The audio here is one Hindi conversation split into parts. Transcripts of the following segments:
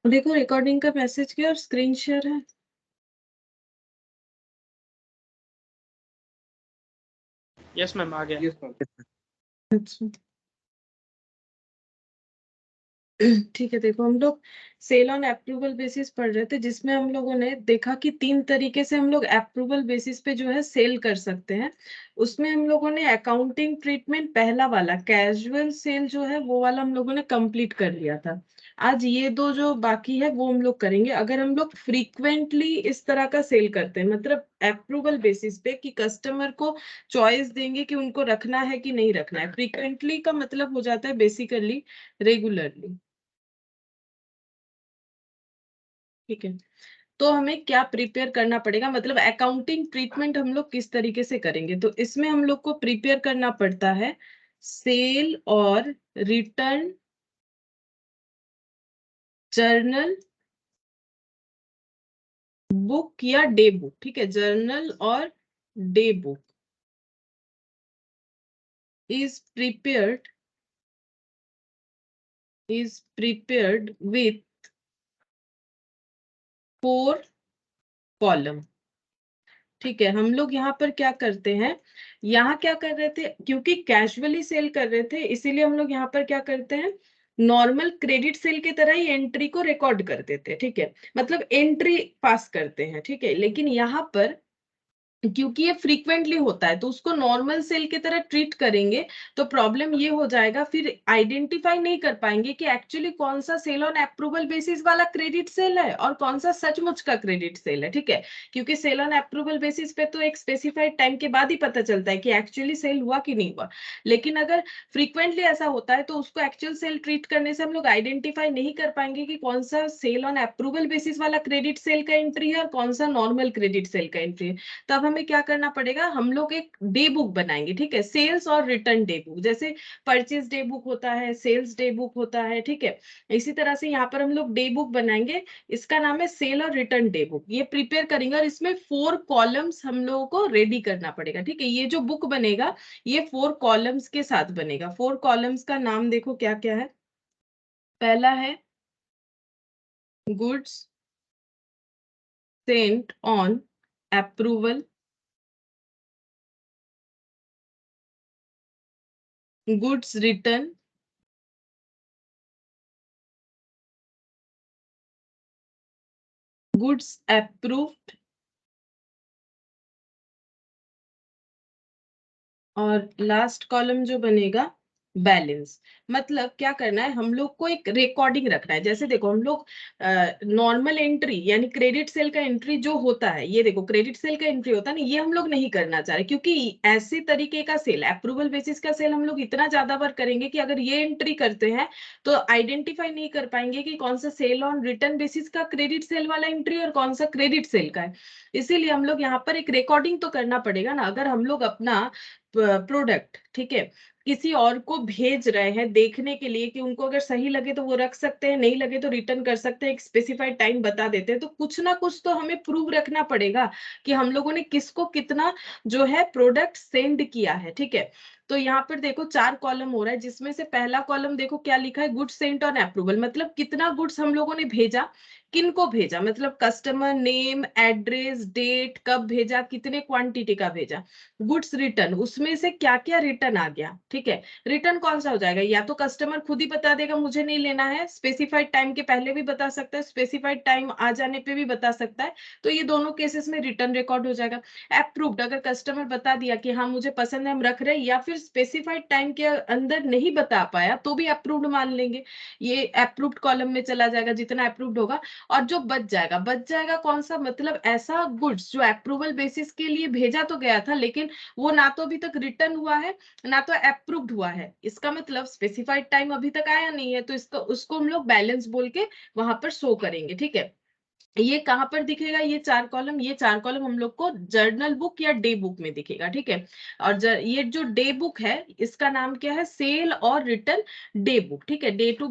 देखो रिकॉर्डिंग का मैसेज किया और स्क्रीन शेयर है। यस मैम, आ गया। अच्छा ठीक है, देखो हम लोग सेल ऑन अप्रूवल बेसिस पढ़ रहे थे, जिसमें हम लोगों ने देखा कि 3 तरीके से हम लोग अप्रूवल बेसिस पे जो है सेल कर सकते हैं। उसमें हम लोगों ने अकाउंटिंग ट्रीटमेंट पहला वाला कैजुअल सेल जो है वो वाला हम लोगों ने कंप्लीट कर लिया था। आज ये दो जो बाकी है वो हम लोग करेंगे। अगर हम लोग फ्रीक्वेंटली इस तरह का सेल करते हैं, मतलब अप्रूवल बेसिस पे कि कस्टमर को चॉइस देंगे कि उनको रखना है कि नहीं रखना है। फ्रीक्वेंटली का मतलब हो जाता है बेसिकली रेगुलरली। ठीक है, तो हमें क्या प्रिपेयर करना पड़ेगा, मतलब अकाउंटिंग ट्रीटमेंट हम लोग किस तरीके से करेंगे। तो इसमें हम लोग को प्रिपेयर करना पड़ता है सेल और रिटर्न जर्नल बुक या डे बुक। ठीक है, जर्नल और day book is prepared with 4 column. ठीक है, हम लोग यहाँ पर क्या करते हैं, यहाँ क्या कर रहे थे, क्योंकि कैजुअली सेल कर रहे थे इसीलिए हम लोग यहाँ पर क्या करते हैं, नॉर्मल क्रेडिट सेल की तरह ही एंट्री को रिकॉर्ड कर देते हैं। ठीक है, मतलब एंट्री पास करते हैं। ठीक है, लेकिन यहाँ पर क्योंकि ये फ्रीक्वेंटली होता है तो उसको नॉर्मल सेल की तरह ट्रीट करेंगे। तो प्रॉब्लम ये हो जाएगा, फिर आइडेंटिफाई नहीं कर पाएंगे कि एक्चुअली कौन सा सेल ऑन अप्रूवल बेसिस वाला क्रेडिट सेल है और कौन सा सचमुच का क्रेडिट सेल है। ठीक है, क्योंकि सेल ऑन अप्रूवल बेसिस पे तो एक स्पेसिफाइड टाइम के बाद ही पता चलता है कि एक्चुअली सेल हुआ कि नहीं हुआ। लेकिन अगर फ्रीक्वेंटली ऐसा होता है तो उसको एक्चुअल सेल ट्रीट करने से हम लोग आइडेंटिफाई नहीं कर पाएंगे कि कौन सा सेल ऑन अप्रूवल बेसिस वाला क्रेडिट सेल का एंट्री है और कौन सा नॉर्मल क्रेडिट सेल का एंट्री है। तब हमें क्या करना पड़ेगा, हम लोग एक डे बुक बनाएंगे। ठीक है, सेल्स और रिटर्न डे बुक, जैसे परचेज डे बुक होता है, सेल्स डे बुक होता है। ठीक है, इसी तरह से यहाँ पर हम लोग डे बुक बनाएंगे, इसका नाम है सेल और रिटर्न डे बुक। ये प्रिपेयर करेंगे और इसमें 4 कॉलम्स हम लोगों को रेडी करना पड़ेगा। ठीक है, ये जो बुक बनेगा ये 4 कॉलम्स के साथ बनेगा। 4 कॉलम्स का नाम देखो क्या क्या है। पहला है goods sent on approval, goods return, goods approved, और लास्ट कॉलम जो बनेगा बैलेंस। मतलब क्या करना है, हम लोग को एक रिकॉर्डिंग रखना है। जैसे देखो हम लोग नॉर्मल एंट्री यानी क्रेडिट सेल का एंट्री जो होता है, ये देखो क्रेडिट सेल का एंट्री होता है ना, ये हम लोग नहीं करना चाह रहे, क्योंकि ऐसे तरीके का सेल अप्रूवल बेसिस का सेल हम लोग इतना ज्यादा बार करेंगे कि अगर ये एंट्री करते हैं तो आइडेंटिफाई नहीं कर पाएंगे कि कौन सा सेल ऑन रिटर्न बेसिस का क्रेडिट सेल वाला एंट्री और कौन सा क्रेडिट सेल का है। इसीलिए हम लोग यहाँ पर एक रिकॉर्डिंग तो करना पड़ेगा ना। अगर हम लोग अपना प्रोडक्ट, ठीक है, किसी और को भेज रहे हैं देखने के लिए कि उनको अगर सही लगे तो वो रख सकते हैं, नहीं लगे तो रिटर्न कर सकते हैं, एक स्पेसिफाइड टाइम बता देते हैं, तो कुछ ना कुछ तो हमें प्रूव रखना पड़ेगा कि हम लोगों ने किसको कितना जो है प्रोडक्ट सेंड किया है। ठीक है, तो यहाँ पर देखो 4 कॉलम हो रहा है, जिसमें से पहला कॉलम देखो क्या लिखा है, गुड्स सेंट ऑन अप्रूवल, मतलब कितना गुड्स हम लोगों ने भेजा, किनको भेजा, मतलब कस्टमर नेम, एड्रेस, डेट, कब भेजा, कितने क्वांटिटी का भेजा। गुड्स रिटर्न, उसमें से क्या क्या रिटर्न आ गया। ठीक है, रिटर्न कौन सा हो जाएगा, या तो कस्टमर खुद ही बता देगा मुझे नहीं लेना है, स्पेसिफाइड टाइम के पहले भी बता सकता है, स्पेसिफाइड टाइम आ जाने पे भी बता सकता है, तो ये दोनों केसेस में रिटर्न रिकॉर्ड हो जाएगा। अप्रूव्ड, अगर कस्टमर बता दिया कि हाँ मुझे पसंद है हम रख रहे हैं, या फिर स्पेसिफाइड टाइम के अंदर नहीं बता पाया तो भी अप्रूव्ड मान लेंगे, ये अप्रूव्ड कॉलम में चला जाएगा जितना अप्रूव्ड होगा। और जो बच जाएगा कौन सा, मतलब ऐसा गुड्स जो अप्रूवल बेसिस के लिए भेजा तो गया था लेकिन वो ना तो अभी तक रिटर्न हुआ है ना तो अप्रूव्ड हुआ है, इसका मतलब स्पेसिफाइड टाइम अभी तक आया नहीं है, तो इसको उसको हम लोग बैलेंस बोल के वहां पर शो करेंगे। ठीक है, ये कहां पर दिखेगा, ये 4 कॉलम, ये 4 कॉलम हम लोग को जर्नल बुक या डे बुक में दिखेगा। ठीक है, और ये जो डे बुक है इसका नाम क्या है, सेल और रिटर्न डे बुक। ठीक है, डे टू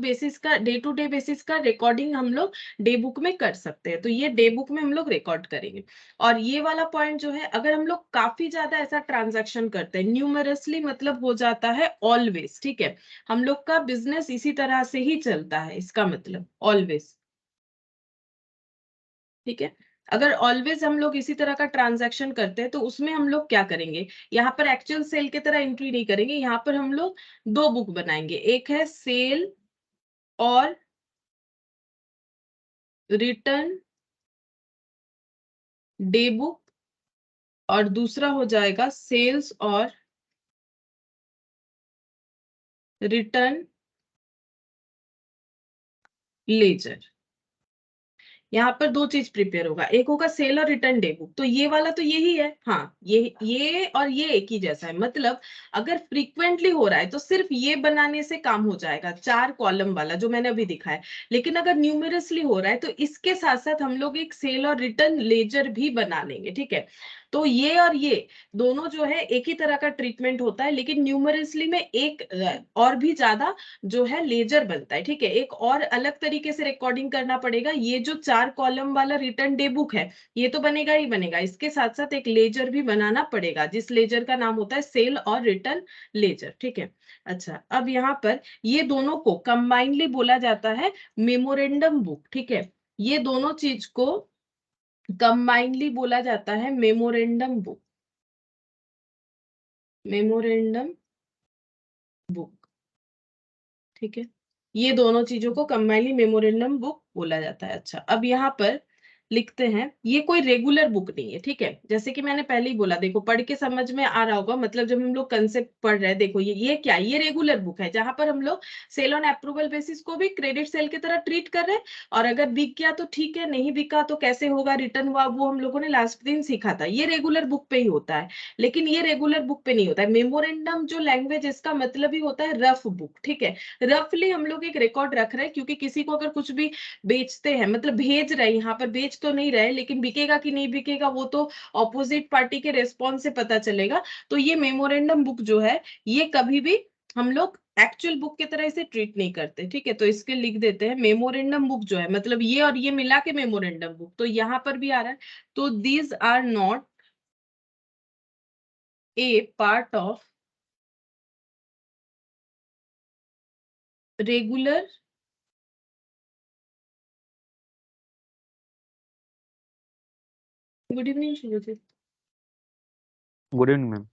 डे बेसिस का रिकॉर्डिंग हम लोग डे बुक में कर सकते हैं, तो ये डे बुक में हम लोग रिकॉर्ड करेंगे। और ये वाला पॉइंट जो है, अगर हम लोग काफी ज्यादा ऐसा ट्रांजैक्शन करते हैं न्यूमरसली, मतलब हो जाता है ऑलवेज, ठीक है, हम लोग का बिजनेस इसी तरह से ही चलता है, इसका मतलब ऑलवेज ठीक है। अगर ऑलवेज हम लोग इसी तरह का ट्रांजैक्शन करते हैं तो उसमें हम लोग क्या करेंगे, यहाँ पर एक्चुअल सेल की तरह एंट्री नहीं करेंगे, यहाँ पर हम लोग दो बुक बनाएंगे, एक है सेल और रिटर्न डे बुक और दूसरा हो जाएगा सेल्स और रिटर्न लेजर। यहाँ पर दो चीज प्रिपेयर होगा, एक होगा सेल और रिटर्न डे बुक, तो ये वाला तो यही है, हाँ ये और ये एक ही जैसा है। मतलब अगर फ्रीक्वेंटली हो रहा है तो सिर्फ ये बनाने से काम हो जाएगा, 4 कॉलम वाला जो मैंने अभी दिखा है। लेकिन अगर न्यूमेरसली हो रहा है तो इसके साथ साथ हम लोग एक सेल और रिटर्न लेजर भी बना लेंगे, ठीक है। तो ये और ये दोनों जो है एक ही तरह का ट्रीटमेंट होता है, लेकिन न्यूमेरसली में एक और भी ज्यादा जो है लेजर बनता है, ठीक है। एक और अलग तरीके से रिकॉर्डिंग करना पड़ेगा। ये जो 4 कॉलम वाला रिटर्न डे बुक है ये तो बनेगा ही बनेगा, इसके साथ साथ एक लेजर भी बनाना पड़ेगा, जिस लेजर का नाम होता है सेल और रिटर्न लेजर, ठीक है। अच्छा, अब यहाँ पर ये दोनों को कंबाइनली बोला जाता है मेमोरेंडम बुक, ठीक है। ये दोनों चीज को कंबाइनली बोला जाता है मेमोरेंडम बुक, मेमोरेंडम बुक, ठीक है। ये दोनों चीजों को कंबाइनली मेमोरेंडम बुक बोला जाता है। अच्छा, अब यहाँ पर लिखते हैं ये कोई रेगुलर बुक नहीं है, ठीक है। जैसे कि मैंने पहले ही बोला, देखो पढ़ के समझ में आ रहा होगा, मतलब जब हम लोग कंसेप्ट पढ़ रहे हैं, देखो ये क्या, ये रेगुलर बुक है जहां पर हम लोग सेल ऑन अप्रूवल बेसिस को भी क्रेडिट सेल की तरह ट्रीट कर रहे हैं। और अगर बिक गया तो ठीक है, नहीं बिका तो कैसे होगा, रिटर्न हुआ, वो हम लोगों ने लास्ट दिन सीखा था, ये रेगुलर बुक पे ही होता है। लेकिन ये रेगुलर बुक पे नहीं होता है। मेमोरेंडम जो लैंग्वेज, इसका मतलब ही होता है रफ बुक, ठीक है। रफली हम लोग एक रिकॉर्ड रख रहे हैं, क्योंकि किसी को अगर कुछ भी बेचते हैं, मतलब भेज रहे हैं, यहाँ पर बेच तो नहीं रहे, लेकिन बिकेगा कि नहीं बिकेगा वो तो ऑपोजिट पार्टी के रेस्पॉन्स से पता चलेगा। तो ये मेमोरेंडम बुक जो है ये कभी भी हम लोग एक्चुअल बुक की तरह इसे ट्रीट नहीं करते, ठीक है। तो इसके लिख देते हैं मेमोरेंडम बुक जो है, मतलब ये और ये मिला के मेमोरेंडम बुक, तो यहाँ पर भी आ रहा है। तो these are not a part of regular good evening Shubhajit, good evening ma'am.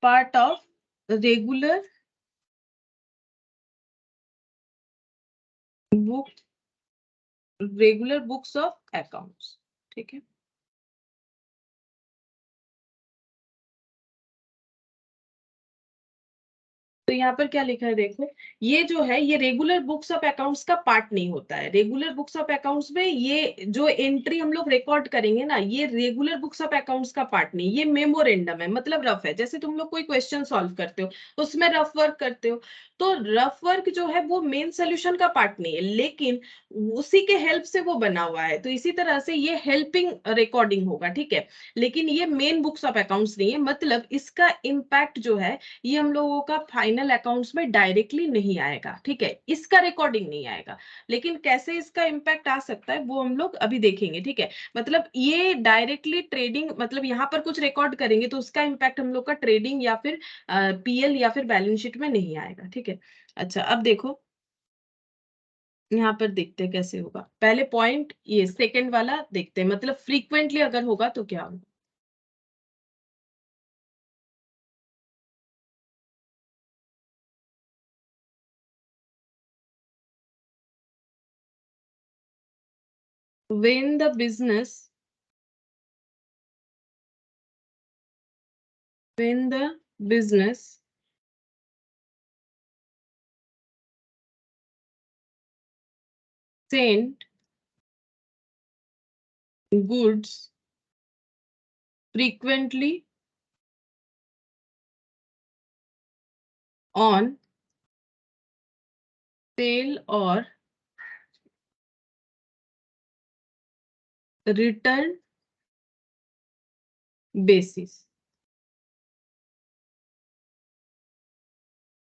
Part of regular book, regular books of accounts, ठीक है। तो यहाँ पर क्या लिखा है देखो, ये जो है ये रेगुलर बुक्स ऑफ अकाउंट्स का पार्ट नहीं होता है। रेगुलर बुक्स ऑफ अकाउंट्स में ये जो एंट्री हम लोग रिकॉर्ड करेंगे ना, ये रेगुलर बुक्स ऑफ अकाउंट्स का पार्ट नहीं, ये मेमोरेंडम है, मतलब रफ है। जैसे तुम लोग कोई क्वेश्चन सॉल्व करते हो उसमें रफ वर्क करते हो, तो रफ वर्क जो है वो मेन सोल्यूशन का पार्ट नहीं है, लेकिन उसी के हेल्प से वो बना हुआ है। तो इसी तरह से ये हेल्पिंग रिकॉर्डिंग होगा, ठीक है। लेकिन ये मेन बुक्स ऑफ अकाउंट्स नहीं है, मतलब इसका इम्पैक्ट जो है ये हम लोगों का फाइनल अकाउंट्स में डायरेक्टली नहीं आएगा, ठीक है। इसका रिकॉर्डिंग नहीं आएगा, लेकिन कैसे इसका इम्पैक्ट आ सकता है वो हम लोग अभी देखेंगे, ठीक है। मतलब ये डायरेक्टली ट्रेडिंग, मतलब यहाँ पर कुछ रिकॉर्ड करेंगे तो उसका इम्पैक्ट हम लोग का ट्रेडिंग या फिर पीएल या फिर बैलेंस शीट में नहीं आएगा, ठीक है। अच्छा, अब देखो यहाँ पर देखते हैं कैसे होगा। पहले पॉइंट ये सेकंड वाला देखते हैं, मतलब फ्रीक्वेंटली अगर होगा तो क्या होगा। when the business when the business sent goods frequently on sale or return basis।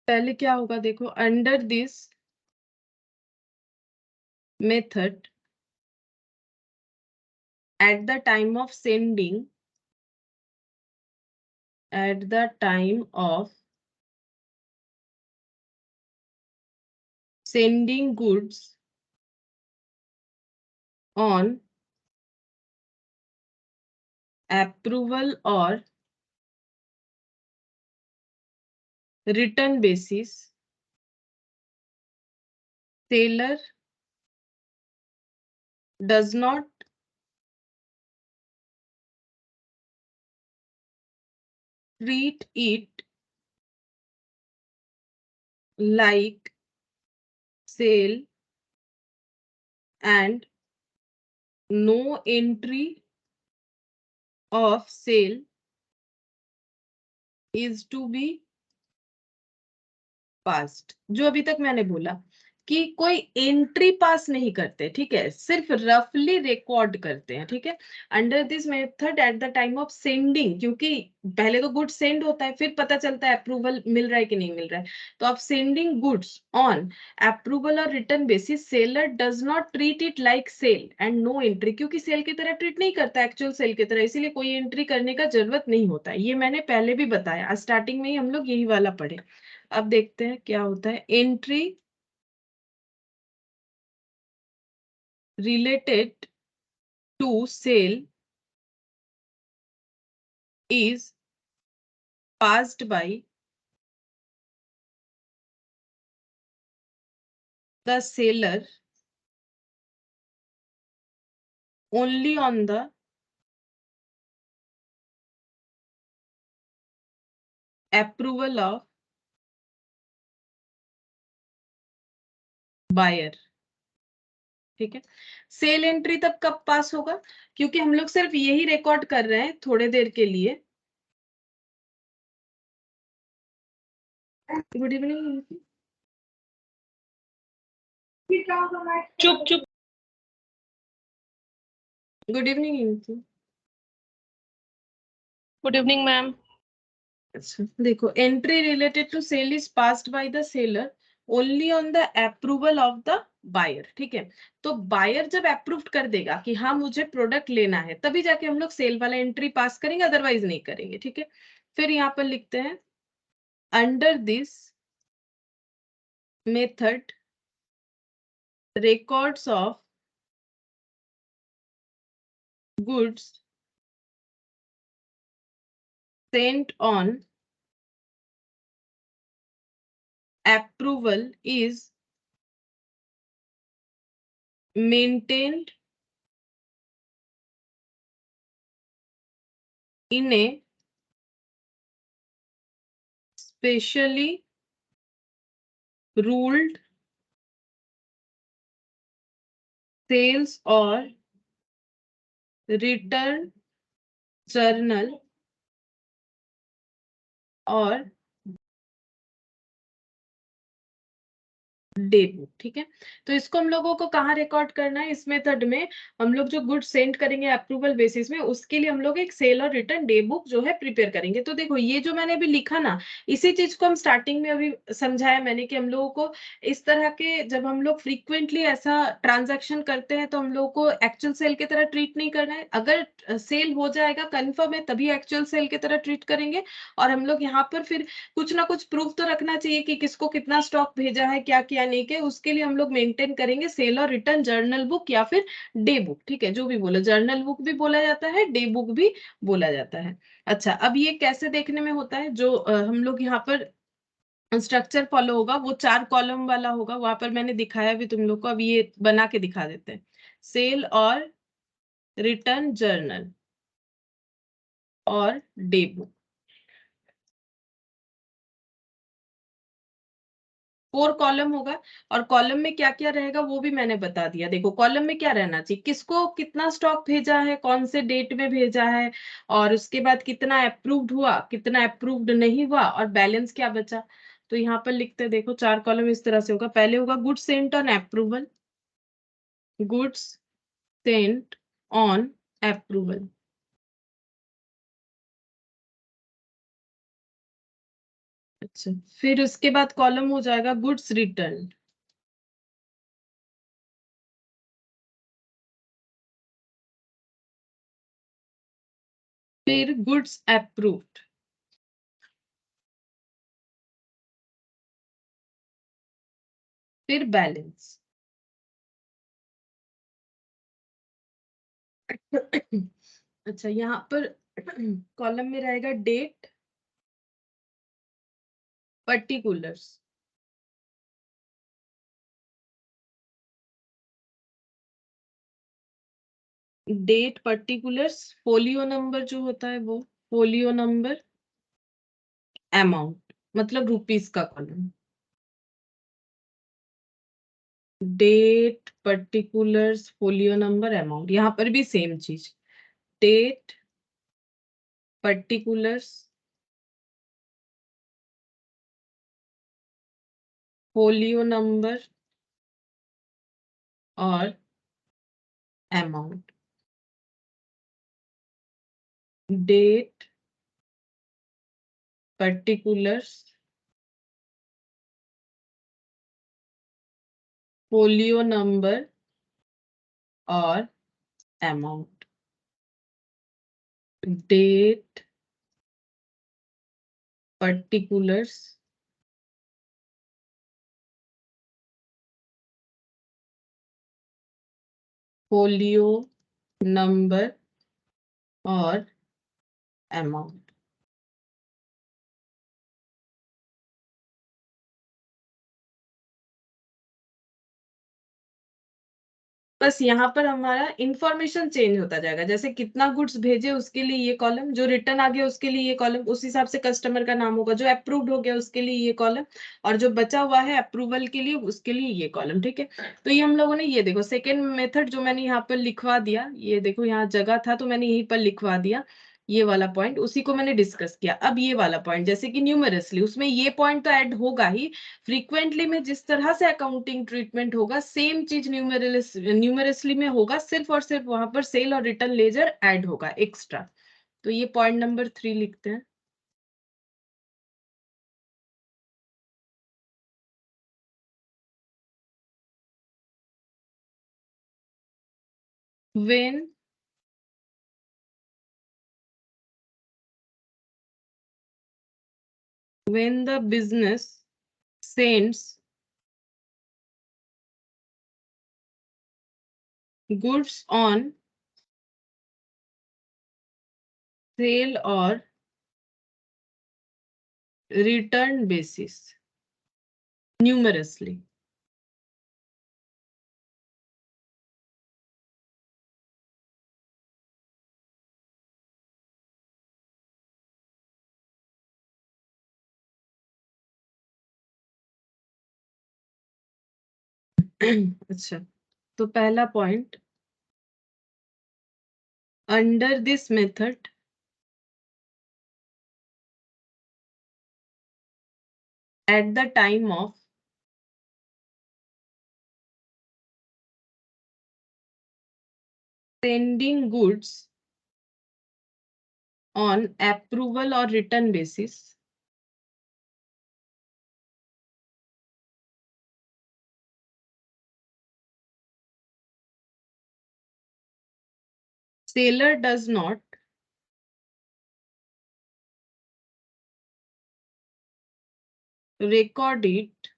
पहले क्या होगा देखो, under this method at the time of sending at the time of sending goods on approval और return basis seller does not treat it like sale and no entry of sale is to be passed। जो अभी तक मैंने बोला कि कोई एंट्री पास नहीं करते, ठीक है, सिर्फ रफली रिकॉर्ड करते हैं, ठीक है। Under this method at the time of sending, क्योंकि पहले तो गुड्स सेंड होता है, फिर पता चलता है अप्रूवल मिल रहा है कि नहीं मिल रहा है। तो आप सेंडिंग गुड्स ऑन अप्रूवल और return basis seller does not treat it like sale and no entry, क्योंकि सेल की तरह ट्रीट नहीं करता एक्चुअल सेल की तरह, इसीलिए कोई एंट्री करने का जरूरत नहीं होता। ये मैंने पहले भी बताया, स्टार्टिंग में ही हम लोग यही वाला पढ़े। अब देखते हैं क्या होता है। Entry related to sale is passed by the seller only on the approval of buyer, ठीक है। सेल एंट्री तब कब पास होगा, क्योंकि हम लोग सिर्फ यही रिकॉर्ड कर रहे हैं थोड़े देर के लिए। Good evening. चुप चुप। Good evening. Good evening ma'am. अच्छा देखो, entry related to sale is passed by the seller only on the approval of the buyer, ठीक है। तो बायर जब अप्रूव कर देगा कि हाँ मुझे प्रोडक्ट लेना है, तभी जाके हम लोग सेल वाला एंट्री पास करेंगे, अदरवाइज नहीं करेंगे, ठीक है। फिर यहाँ पर लिखते हैं under this method records of goods sent on approval is maintained in a specially ruled sales or return journal और डे बुक, ठीक है। तो इसको हम लोगों को कहाँ रिकॉर्ड करना है, इस मेथड में हम लोग जो गुड सेंड करेंगे अप्रूवल बेसिस में, उसके लिए हम लोग एक सेल और रिटर्न डे बुक जो है प्रिपेयर करेंगे। तो देखो ये जो मैंने अभी लिखा ना, इसी चीज को हम स्टार्टिंग में अभी समझाया मैंने कि हम लोगों को इस तरह के, जब हम लोग फ्रीक्वेंटली ऐसा ट्रांजेक्शन करते हैं तो हम लोगों को एक्चुअल सेल की तरह ट्रीट नहीं करना है। अगर सेल हो जाएगा कन्फर्म है तभी एक्चुअल सेल की तरह ट्रीट करेंगे। और हम लोग यहाँ पर फिर कुछ ना कुछ प्रूफ तो रखना चाहिए कि किसको कितना स्टॉक भेजा है, क्या किया नहीं किया, उसके लिए हम लोग मेंटेन करेंगे सेल और रिटर्न जर्नल बुक या फिर डे बुक, ठीक है। जो भी बोलो, जर्नल बुक भी बोला जाता है, डे बुक भी बोला जाता है। अच्छा, अब ये कैसे देखने में होता है, जो हम लोग यहाँ पर स्ट्रक्चर फॉलो होगा वो 4 कॉलम वाला होगा, वहां पर मैंने दिखाया भी तुम लोग को, अब ये बना के दिखा देते हैं। सेल और रिटर्न जर्नल और डे बुक, 4 कॉलम होगा। और कॉलम में क्या क्या रहेगा वो भी मैंने बता दिया। देखो कॉलम में क्या रहना चाहिए, किसको कितना स्टॉक भेजा है, कौन से डेट में भेजा है, और उसके बाद कितना अप्रूव्ड हुआ, कितना अप्रूव्ड नहीं हुआ, और बैलेंस क्या बचा। तो यहाँ पर लिखते हैं, देखो 4 कॉलम इस तरह से होगा। पहले होगा goods sent on approval, goods sent on approval. अच्छा, फिर उसके बाद कॉलम हो जाएगा गुड्स रिटर्न, फिर गुड्स अप्रूव्ड, फिर बैलेंस। अच्छा, यहाँ पर कॉलम में रहेगा date, particulars, date, particulars, folio number जो होता है वो, फोलियो नंबर, अमाउंट मतलब रुपीस का column, date, particulars, folio number, amount. यहाँ पर भी सेम चीज, डेट, पर्टिकुलर्स, फोलियो नंबर और amount. Date, particulars, folio number और amount. Date, particulars, folio number और अमाउंट। बस यहाँ पर हमारा इंफॉर्मेशन चेंज होता जाएगा, जैसे कितना गुड्स भेजे उसके लिए ये कॉलम, जो रिटर्न आ गया उसके लिए ये कॉलम, उस हिसाब से कस्टमर का नाम होगा, जो अप्रूव्ड हो गया उसके लिए ये कॉलम, और जो बचा हुआ है अप्रूवल के लिए उसके लिए ये कॉलम। ठीक है, तो ये हम लोगों ने, ये देखो सेकेंड मेथड जो मैंने यहाँ पर लिखवा दिया, ये देखो यहाँ जगह था तो मैंने यहीं पर लिखवा दिया, ये वाला पॉइंट उसी को मैंने डिस्कस किया। अब ये वाला पॉइंट जैसे कि न्यूमरसली, उसमें ये पॉइंट तो ऐड होगा ही, फ्रीक्वेंटली में जिस तरह से अकाउंटिंग ट्रीटमेंट होगा सेम चीज न्यूमरसली में होगा, सिर्फ और सिर्फ वहां पर सेल और रिटर्न लेजर ऐड होगा एक्स्ट्रा। तो ये पॉइंट नंबर 3 लिखते हैं। when when the business sends goods on sale or return basis numerously, अच्छा, तो पहला point, under this method at the time of sending goods on approval or return basis, seller does not record it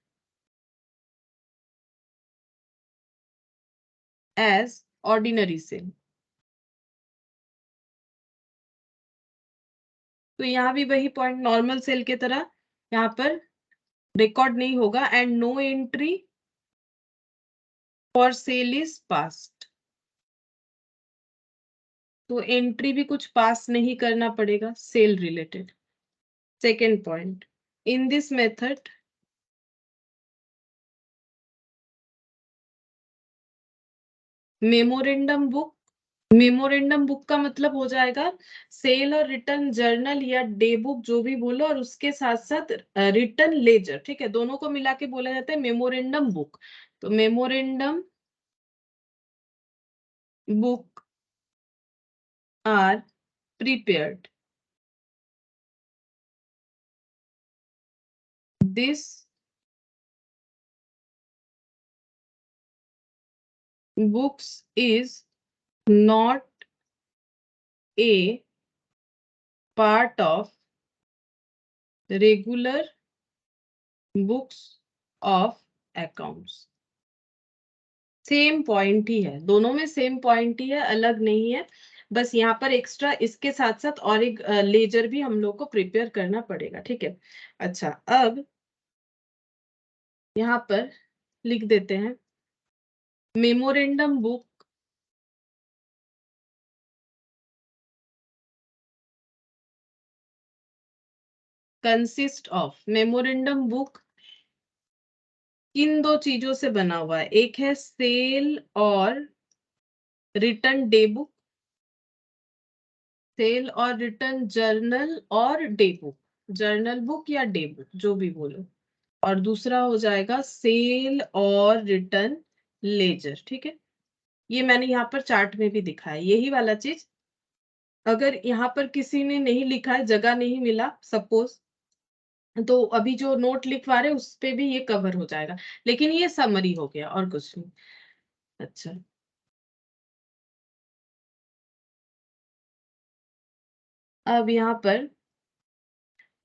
as ordinary sale। तो यहाँ भी वही पॉइंट, नॉर्मल सेल के तरह यहाँ पर रिकॉर्ड नहीं होगा, and no entry for sale is passed. तो एंट्री भी कुछ पास नहीं करना पड़ेगा sale related. Second point, in this method memorandum book, memorandum book का मतलब हो जाएगा सेल और रिटर्न जर्नल या डे बुक जो भी बोलो, और उसके साथ साथ रिटर्न लेजर। ठीक है, दोनों को मिला के बोला जाता है मेमोरेंडम बुक। तो memorandum book are prepared, this books is not a part of regular books of accounts। Same point ही है, दोनों में सेम पॉइंट ही है, अलग नहीं है। बस यहाँ पर एक्स्ट्रा इसके साथ साथ और एक लेजर भी हम लोग को प्रिपेयर करना पड़ेगा, ठीक है। अच्छा, अब यहाँ पर लिख देते हैं memorandum book consist of, memorandum book किन दो चीजों से बना हुआ है, एक है सेल और रिटर्न डे बुक, सेल और रिटर्न जर्नल और डे बुक, जर्नल बुक या डे बुक जो भी बोलो, और दूसरा हो जाएगा सेल और रिटर्न लेजर, ठीक है। ये मैंने यहाँ पर चार्ट में भी दिखा है यही वाला चीज। अगर यहाँ पर किसी ने नहीं लिखा है, जगह नहीं मिला सपोज, तो अभी जो नोट लिखवा रहे उस पे भी ये कवर हो जाएगा, लेकिन ये समरी हो गया और कुछ नहीं। अच्छा, अब यहाँ पर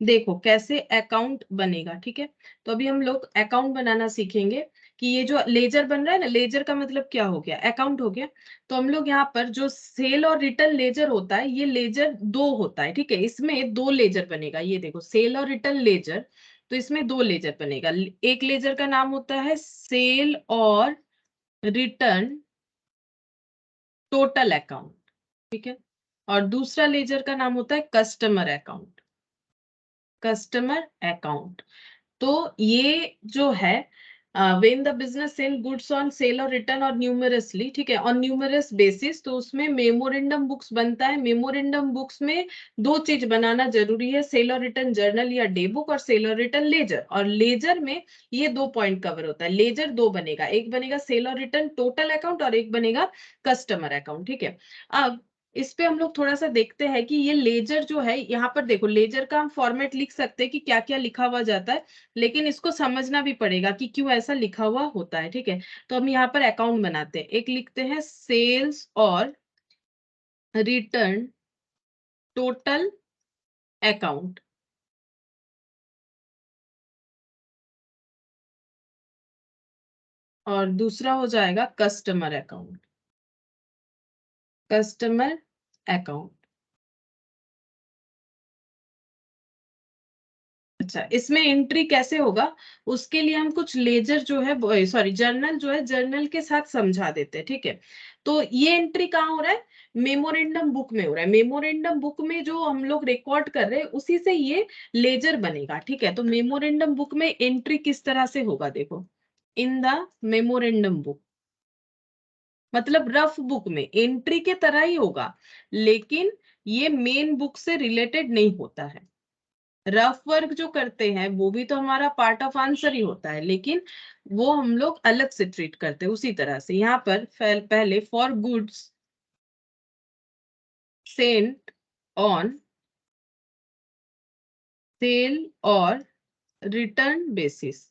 देखो कैसे अकाउंट बनेगा, ठीक है। तो अभी हम लोग अकाउंट बनाना सीखेंगे कि ये जो लेजर बन रहा है ना, लेजर का मतलब क्या हो गया, अकाउंट हो गया। तो हम लोग यहाँ पर जो सेल और रिटर्न लेजर होता है, ये लेजर दो होता है, ठीक है। इसमें दो लेजर बनेगा, ये देखो सेल और रिटर्न लेजर, तो इसमें दो लेजर बनेगा। एक लेजर का नाम होता है सेल और रिटर्न टोटल अकाउंट, ठीक है। और दूसरा लेजर का नाम होता है कस्टमर अकाउंट, कस्टमर अकाउंट। तो ये जो है when the business sell goods on sale और रिटर्न और न्यूमरसली, ठीक है, ऑन न्यूमरस बेसिस, तो उसमें मेमोरेंडम बुक्स बनता है। मेमोरेंडम बुक्स में दो चीज बनाना जरूरी है, सेल और रिटर्न जर्नल या डे बुक, और सेल और रिटर्न लेजर। और लेजर में ये दो पॉइंट कवर होता है, लेजर दो बनेगा, एक बनेगा सेल और रिटर्न टोटल अकाउंट और एक बनेगा कस्टमर अकाउंट, ठीक है। अब इस पे हम लोग थोड़ा सा देखते हैं कि ये लेजर जो है, यहाँ पर देखो लेजर का हम फॉर्मेट लिख सकते हैं कि क्या क्या लिखा हुआ जाता है, लेकिन इसको समझना भी पड़ेगा कि क्यों ऐसा लिखा हुआ होता है, ठीक है। तो हम यहाँ पर अकाउंट बनाते हैं, एक लिखते हैं सेल्स और रिटर्न टोटल अकाउंट, और दूसरा हो जाएगा कस्टमर अकाउंट, कस्टमर अकाउंट। अच्छा, इसमें एंट्री कैसे होगा, उसके लिए हम कुछ लेजर जो है, सॉरी जर्नल जो है, जर्नल के साथ समझा देते हैं, ठीक है। तो ये एंट्री कहाँ हो रहा है, मेमोरेंडम बुक में हो रहा है। मेमोरेंडम बुक में जो हम लोग रिकॉर्ड कर रहे हैं उसी से ये लेजर बनेगा, ठीक है। तो मेमोरेंडम बुक में एंट्री किस तरह से होगा, देखो, इन द मेमोरेंडम बुक, मतलब रफ बुक में एंट्री के तरह ही होगा, लेकिन ये मेन बुक से रिलेटेड नहीं होता है। रफ वर्क जो करते हैं वो भी तो हमारा पार्ट ऑफ आंसर ही होता है, लेकिन वो हम लोग अलग से ट्रीट करते हैं। उसी तरह से यहाँ पर पहले for goods sent on sale और रिटर्न बेसिस,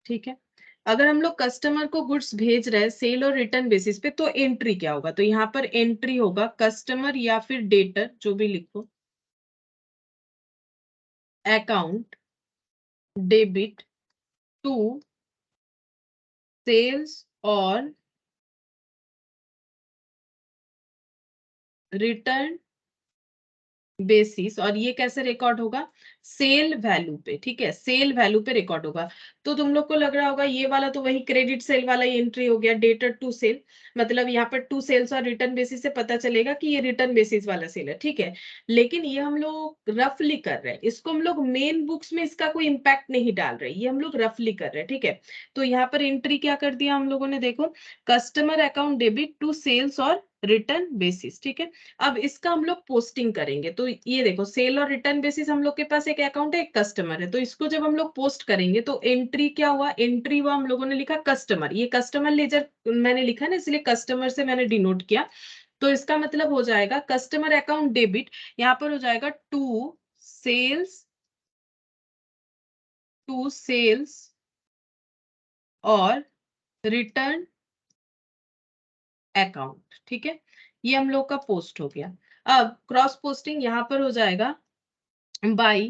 ठीक है। अगर हम लोग कस्टमर को गुड्स भेज रहे हैं सेल और रिटर्न बेसिस पे, तो एंट्री क्या होगा, तो यहाँ पर एंट्री होगा कस्टमर या फिर डेटर जो भी लिखो, अकाउंट डेबिट टू सेल्स और रिटर्न बेसिस। और ये कैसे रिकॉर्ड होगा, सेल वैल्यू पे, ठीक है, सेल वैल्यू पे रिकॉर्ड होगा। तो तुम लोग को लग रहा होगा ये वाला तो वही क्रेडिट सेल वाला ही एंट्री हो गया, डेटर टू सेल, मतलब यहाँ पर टू सेल्स और रिटर्न बेसिस से पता चलेगा कि ये रिटर्न बेसिस वाला सेल है, ठीक है। लेकिन ये हम लोग रफली कर रहे हैं, इसको हम लोग मेन बुक्स में इसका कोई इंपैक्ट नहीं डाल रहे, ये हम लोग रफली कर रहे हैं, ठीक है। तो यहाँ पर एंट्री क्या कर दिया हम लोगों ने, देखो, customer account debit to sales और रिटर्न बेसिस, ठीक है। अब इसका हम लोग पोस्टिंग करेंगे, तो ये देखो सेल और रिटर्न बेसिस हम लोग के पास एक अकाउंट है, एक कस्टमर है, तो इसको जब हम लोग पोस्ट करेंगे तो एंट्री क्या हुआ, एंट्री हुआ हम लोगों ने लिखा कस्टमर, ये कस्टमर लेजर मैंने लिखा ना, इसलिए कस्टमर से मैंने डिनोट किया। तो इसका मतलब हो जाएगा कस्टमर अकाउंट डेबिट, यहाँ पर हो जाएगा टू सेल्स और रिटर्न अकाउंट, ठीक है। ये हम लोग का पोस्ट हो गया। अब क्रॉस पोस्टिंग यहाँ पर हो जाएगा बाई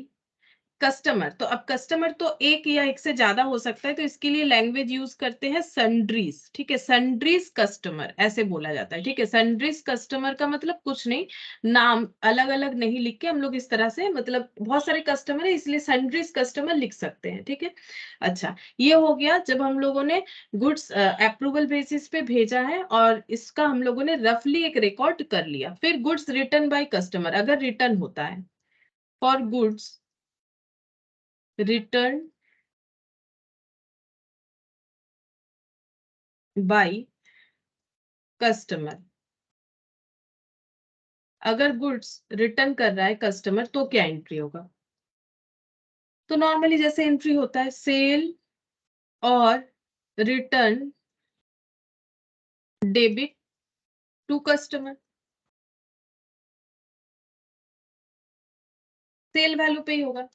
कस्टमर, तो अब कस्टमर तो एक या एक से ज्यादा हो सकता है, तो इसके लिए लैंग्वेज यूज करते हैं सन्ड्रीज। ठीक है, सन्ड्रीज कस्टमर ऐसे बोला जाता है। ठीक है, सन्ड्रीज कस्टमर का मतलब कुछ नहीं, नाम अलग अलग नहीं लिख के हम लोग इस तरह से, मतलब बहुत सारे कस्टमर है इसलिए सन्ड्रीज कस्टमर लिख सकते हैं। ठीक है, अच्छा ये हो गया जब हम लोगों ने गुड्स अप्रूवल बेसिस पे भेजा है और इसका हम लोगों ने रफली एक रिकॉर्ड कर लिया। फिर गुड्स रिटर्न बाय कस्टमर, अगर रिटर्न होता है, for goods return by customer, अगर गुड्स रिटर्न कर रहा है कस्टमर तो क्या एंट्री होगा? तो नॉर्मली जैसे एंट्री होता है सेल और return debit to customer, sale value पे ही होगा,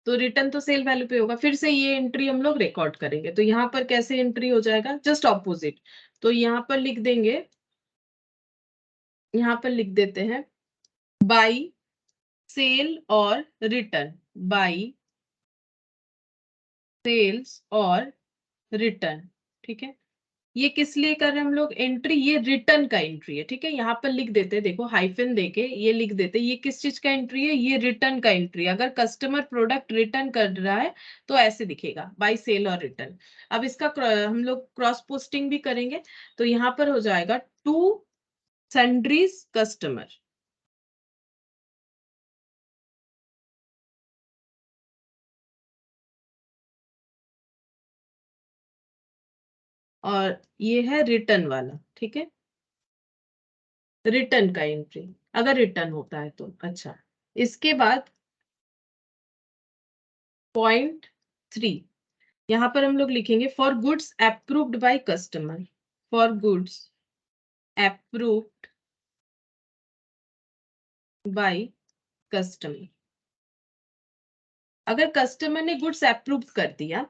तो रिटर्न तो सेल वैल्यू पे होगा। फिर से ये एंट्री हम लोग रिकॉर्ड करेंगे, तो यहाँ पर कैसे एंट्री हो जाएगा? Just opposite. तो यहाँ पर लिख देंगे, यहाँ पर लिख देते हैं बाई सेल और रिटर्न, बाई सेल्स और रिटर्न। ठीक है, ये किस लिए कर रहे हैं हम लोग एंट्री? ये रिटर्न का एंट्री है। ठीक है, यहाँ पर लिख देते हैं, देखो हाइफन देके ये लिख देते हैं, ये किस चीज का एंट्री है? ये रिटर्न का एंट्री है। अगर कस्टमर प्रोडक्ट रिटर्न कर रहा है तो ऐसे दिखेगा, बाय सेल और रिटर्न। अब इसका हम लोग क्रॉस पोस्टिंग भी करेंगे, तो यहाँ पर हो जाएगा टू सन्ड्रीज कस्टमर, और ये है रिटर्न वाला। ठीक है, रिटर्न का एंट्री अगर रिटर्न होता है तो। अच्छा, इसके बाद .3 यहाँ पर हम लोग लिखेंगे for goods approved by customer, for goods approved by customer. अगर कस्टमर ने गुड्स अप्रूव कर दिया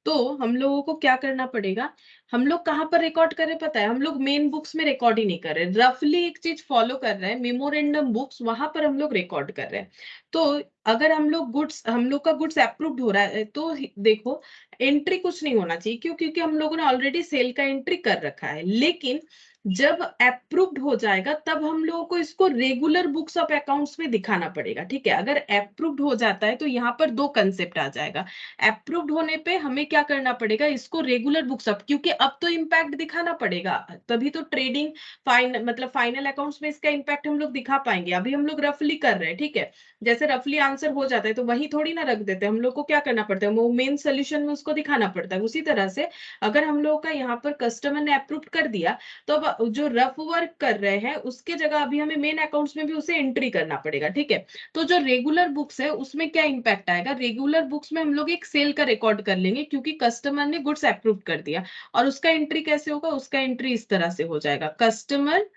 तो हम लोगों को क्या करना पड़ेगा? हम लोग कहाँ पर रिकॉर्ड करें पता है? हम लोग मेन बुक्स में रिकॉर्ड ही नहीं कर रहे, रफली एक चीज फॉलो कर रहे हैं, मेमोरेंडम बुक्स, वहां पर हम लोग रिकॉर्ड कर रहे हैं। तो अगर हम लोग का गुड्स अप्रूव्ड हो रहा है तो देखो एंट्री कुछ नहीं होना चाहिए, क्यों? क्योंकि हम लोगों ने ऑलरेडी सेल का एंट्री कर रखा है। लेकिन जब अप्रूव्ड हो जाएगा तब हम लोगों को इसको रेगुलर बुक्स ऑफ अकाउंट्स में दिखाना पड़ेगा। ठीक है, अगर अप्रूव्ड हो जाता है तो यहाँ पर दो कंसेप्ट आ जाएगा। अप्रूव्ड होने पे हमें क्या करना पड़ेगा? इसको रेगुलर बुक्स ऑफ, क्योंकि अब तो इम्पैक्ट दिखाना पड़ेगा, तभी तो ट्रेडिंग मतलब फाइनल अकाउंट्स में इसका इम्पैक्ट हम लोग दिखा पाएंगे। अभी हम लोग रफली कर रहे हैं। ठीक है, जैसे रफली आंसर हो जाता है तो वही थोड़ी ना रख देते हैं, हम लोग को क्या करना पड़ता है? वो मेन सोल्यूशन में उसको दिखाना पड़ता है। उसी तरह से अगर हम लोग का यहाँ पर कस्टमर ने अप्रूव कर दिया तो अब जो रफ वर्क कर रहे हैं उसके जगह अभी हमें मेन अकाउंट्स में भी उसे एंट्री करना पड़ेगा। ठीक है, तो जो रेगुलर बुक्स है उसमें क्या इंपैक्ट आएगा? रेगुलर बुक्स में हम लोग एक सेल का रिकॉर्ड कर लेंगे क्योंकि कस्टमर ने गुड्स अप्रूव कर दिया। और उसका एंट्री कैसे होगा? उसका एंट्री इस तरह से हो जाएगा, कस्टमर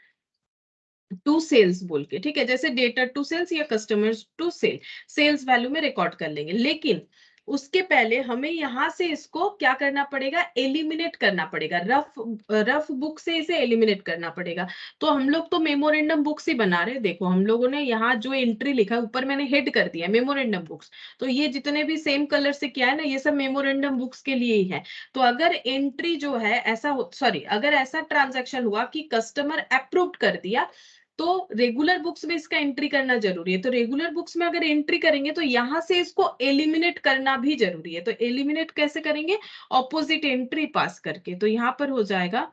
टू सेल्स बोल के। ठीक है, जैसे डेटा टू सेल्स या customers to sale, sales value में रिकॉर्ड कर लेंगे। लेकिन उसके पहले हमें यहां से इसको क्या करना पड़ेगा? एलिमिनेट करना पड़ेगा, रफ बुक से इसे एलिमिनेट करना पड़ेगा। तो हम लोग तो मेमोरेंडम बुक्स ही बना रहे हैं। देखो हम लोगों ने यहाँ जो एंट्री लिखा है ऊपर मैंने हेड कर दिया मेमोरेंडम बुक्स, तो ये जितने भी सेम कलर से क्या है ना, ये सब मेमोरेंडम बुक्स के लिए ही है। तो अगर एंट्री जो है ऐसा सॉरी, अगर ऐसा ट्रांजैक्शन हुआ कि कस्टमर अप्रूव कर दिया तो रेगुलर बुक्स में इसका एंट्री करना जरूरी है। तो रेगुलर बुक्स में अगर एंट्री करेंगे तो यहां से इसको एलिमिनेट करना भी जरूरी है। तो एलिमिनेट कैसे करेंगे? ऑपोजिट एंट्री पास करके। तो यहाँ पर हो जाएगा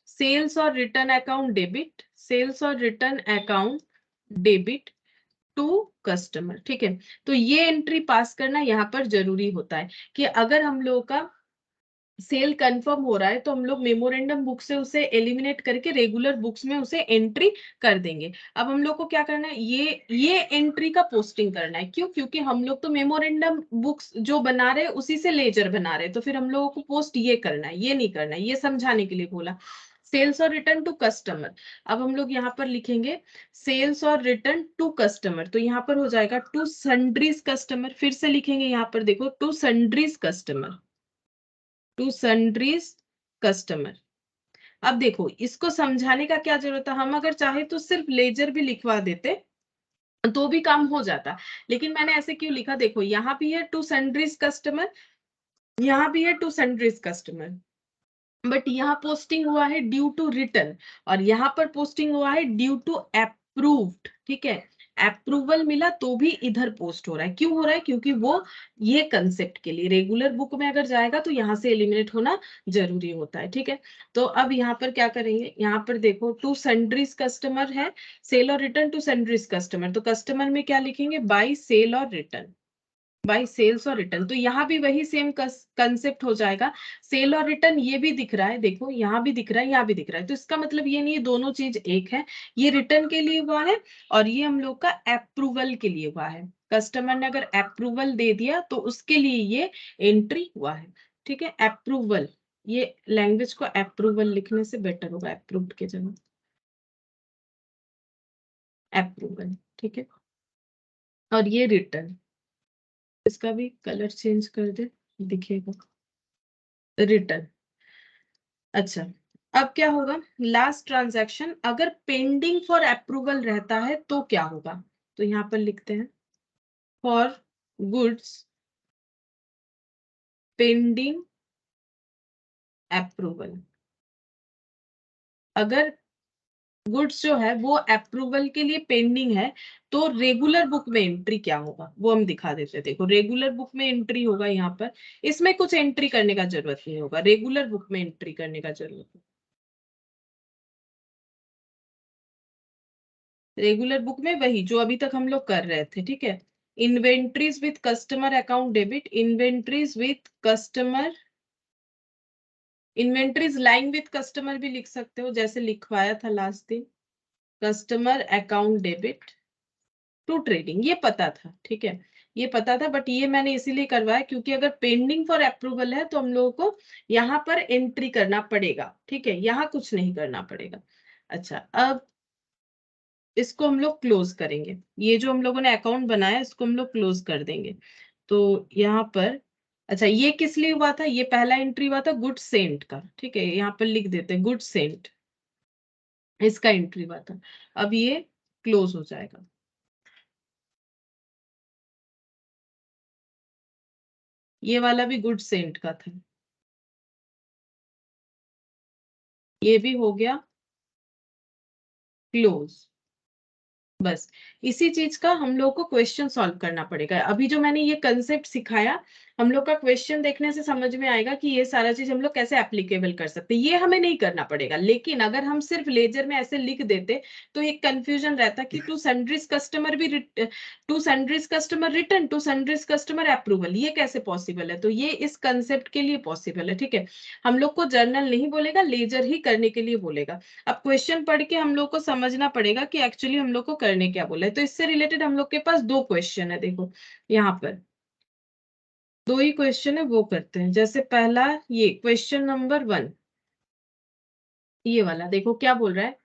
सेल्स और रिटर्न अकाउंट डेबिट, सेल्स और return account debit to customer. ठीक है, तो ये एंट्री पास करना यहाँ पर जरूरी होता है कि अगर हम लोगों का सेल कंफर्म हो रहा है तो हम लोग मेमोरेंडम बुक से उसे एलिमिनेट करके रेगुलर बुक्स में उसे एंट्री कर देंगे। अब हम लोग को क्या करना है? ये एंट्री का पोस्टिंग करना है। क्यों? क्योंकि हम लोग तो मेमोरेंडम बुक्स जो बना रहे हैं उसी से लेजर बना रहे हैं, तो फिर हम लोगों को पोस्ट ये करना है, ये नहीं करना है। ये समझाने के लिए बोला, सेल्स और रिटर्न टू कस्टमर। अब हम लोग यहाँ पर लिखेंगे सेल्स और रिटर्न टू कस्टमर, तो यहाँ पर हो जाएगा टू सन्ड्रीज कस्टमर। फिर से लिखेंगे यहाँ पर, देखो to sundries customer, to sundries customer. अब देखो इसको समझाने का क्या जरूरत है? हम अगर चाहे तो सिर्फ लेजर भी लिखवा देते, तो भी काम हो जाता। लेकिन मैंने ऐसे क्यों लिखा, देखो यहाँ भी है टू सन्ड्रीज कस्टमर, यहाँ भी है टू सन्ड्रीज कस्टमर, बट यहाँ पोस्टिंग हुआ है ड्यू टू रिटर्न, और यहाँ पर पोस्टिंग हुआ है ड्यू टू अप्रूव्ड। ठीक है, अप्रूवल मिला तो भी इधर पोस्ट हो रहा है। क्यों हो रहा है? क्योंकि वो ये कंसेप्ट के लिए रेगुलर बुक में अगर जाएगा तो यहाँ से एलिमिनेट होना जरूरी होता है। ठीक है, तो अब यहाँ पर क्या करेंगे, यहाँ पर देखो टू सन्ड्रीज कस्टमर है, सेल और रिटर्न टू सन्ड्रीज कस्टमर, तो कस्टमर में क्या लिखेंगे, बाई सेल और रिटर्न, बाई सेल्स और रिटर्न। तो यहाँ भी वही सेम कंसेप्ट हो जाएगा, सेल और रिटर्न ये भी दिख रहा है, देखो यहाँ भी दिख रहा है, यहाँ भी दिख रहा है, तो इसका मतलब ये नहीं है दोनों चीज एक है। ये रिटर्न के लिए हुआ है और ये हम लोग का अप्रूवल के लिए हुआ है। कस्टमर ने अगर अप्रूवल दे दिया तो उसके लिए ये एंट्री हुआ है। ठीक है, अप्रूवल, ये लैंग्वेज को अप्रूवल लिखने से बेटर होगा, अप्रूव्ड के जगह अप्रूवल। ठीक है, और ये रिटर्न, इसका भी कलर चेंज कर दे, दिखेगा रिटर्न। अच्छा, अब क्या होगा, लास्ट ट्रांजैक्शन अगर पेंडिंग फॉर अप्रूवल रहता है तो क्या होगा, तो यहाँ पर लिखते हैं फॉर गुड्स पेंडिंग अप्रूवल। अगर गुड्स जो है वो अप्रूवल के लिए पेंडिंग है तो रेगुलर बुक में एंट्री क्या होगा वो हम दिखा देते हैं। देखो रेगुलर बुक में एंट्री होगा यहाँ पर, इसमें कुछ एंट्री करने का जरूरत नहीं होगा, रेगुलर बुक में एंट्री करने का जरूरत है। रेगुलर बुक में वही जो अभी तक हम लोग कर रहे थे। ठीक है, inventories with customer account debit, inventories with customer, inventories lying with customer भी लिख सकते हो जैसे लिखवाया था लास्ट दिन, customer account debit to trading, ये पता था। ठीक है, ये पता था, बट ये मैंने इसीलिए करवाया क्योंकि अगर पेंडिंग फॉर अप्रूवल है तो हम लोगों को यहाँ पर एंट्री करना पड़ेगा। ठीक है, यहाँ कुछ नहीं करना पड़ेगा। अच्छा, अब इसको हम लोग क्लोज करेंगे, ये जो हम लोगों ने अकाउंट बनाया इसको हम लोग क्लोज कर देंगे। तो यहाँ पर, अच्छा ये किस लिए हुआ था, ये पहला एंट्री हुआ था गुड सेंट का। ठीक है, यहाँ पर लिख देते हैं गुड सेंट, इसका एंट्री हुआ था। अब ये क्लोज हो जाएगा। ये वाला भी गुड सेंट का था, ये भी हो गया क्लोज। बस इसी चीज का हम लोग को क्वेश्चन सॉल्व करना पड़ेगा। अभी जो मैंने ये कंसेप्ट सिखाया, हम लोग का क्वेश्चन देखने से समझ में आएगा कि ये सारा चीज हम लोग कैसे एप्लीकेबल कर सकते हैं। ये हमें नहीं करना पड़ेगा, लेकिन अगर हम सिर्फ लेजर में ऐसे लिख देते तो एक कंफ्यूजन रहता कि टू सन्ड्रीज कस्टमर भी to sundries customer return, to sundries customer approval, ये कैसे पॉसिबल है। तो ये इस कंसेप्ट के लिए पॉसिबल है। ठीक है, हम लोग को जर्नल नहीं बोलेगा, लेजर ही करने के लिए बोलेगा। अब क्वेश्चन पढ़ के हम लोग को समझना पड़ेगा कि एक्चुअली हम लोग को करने क्या बोला है। तो इससे रिलेटेड हम लोग के पास दो क्वेश्चन है, देखो यहाँ पर दो ही क्वेश्चन है, वो करते हैं। जैसे पहला ये क्वेश्चन नंबर 1, ये वाला देखो क्या बोल रहा है,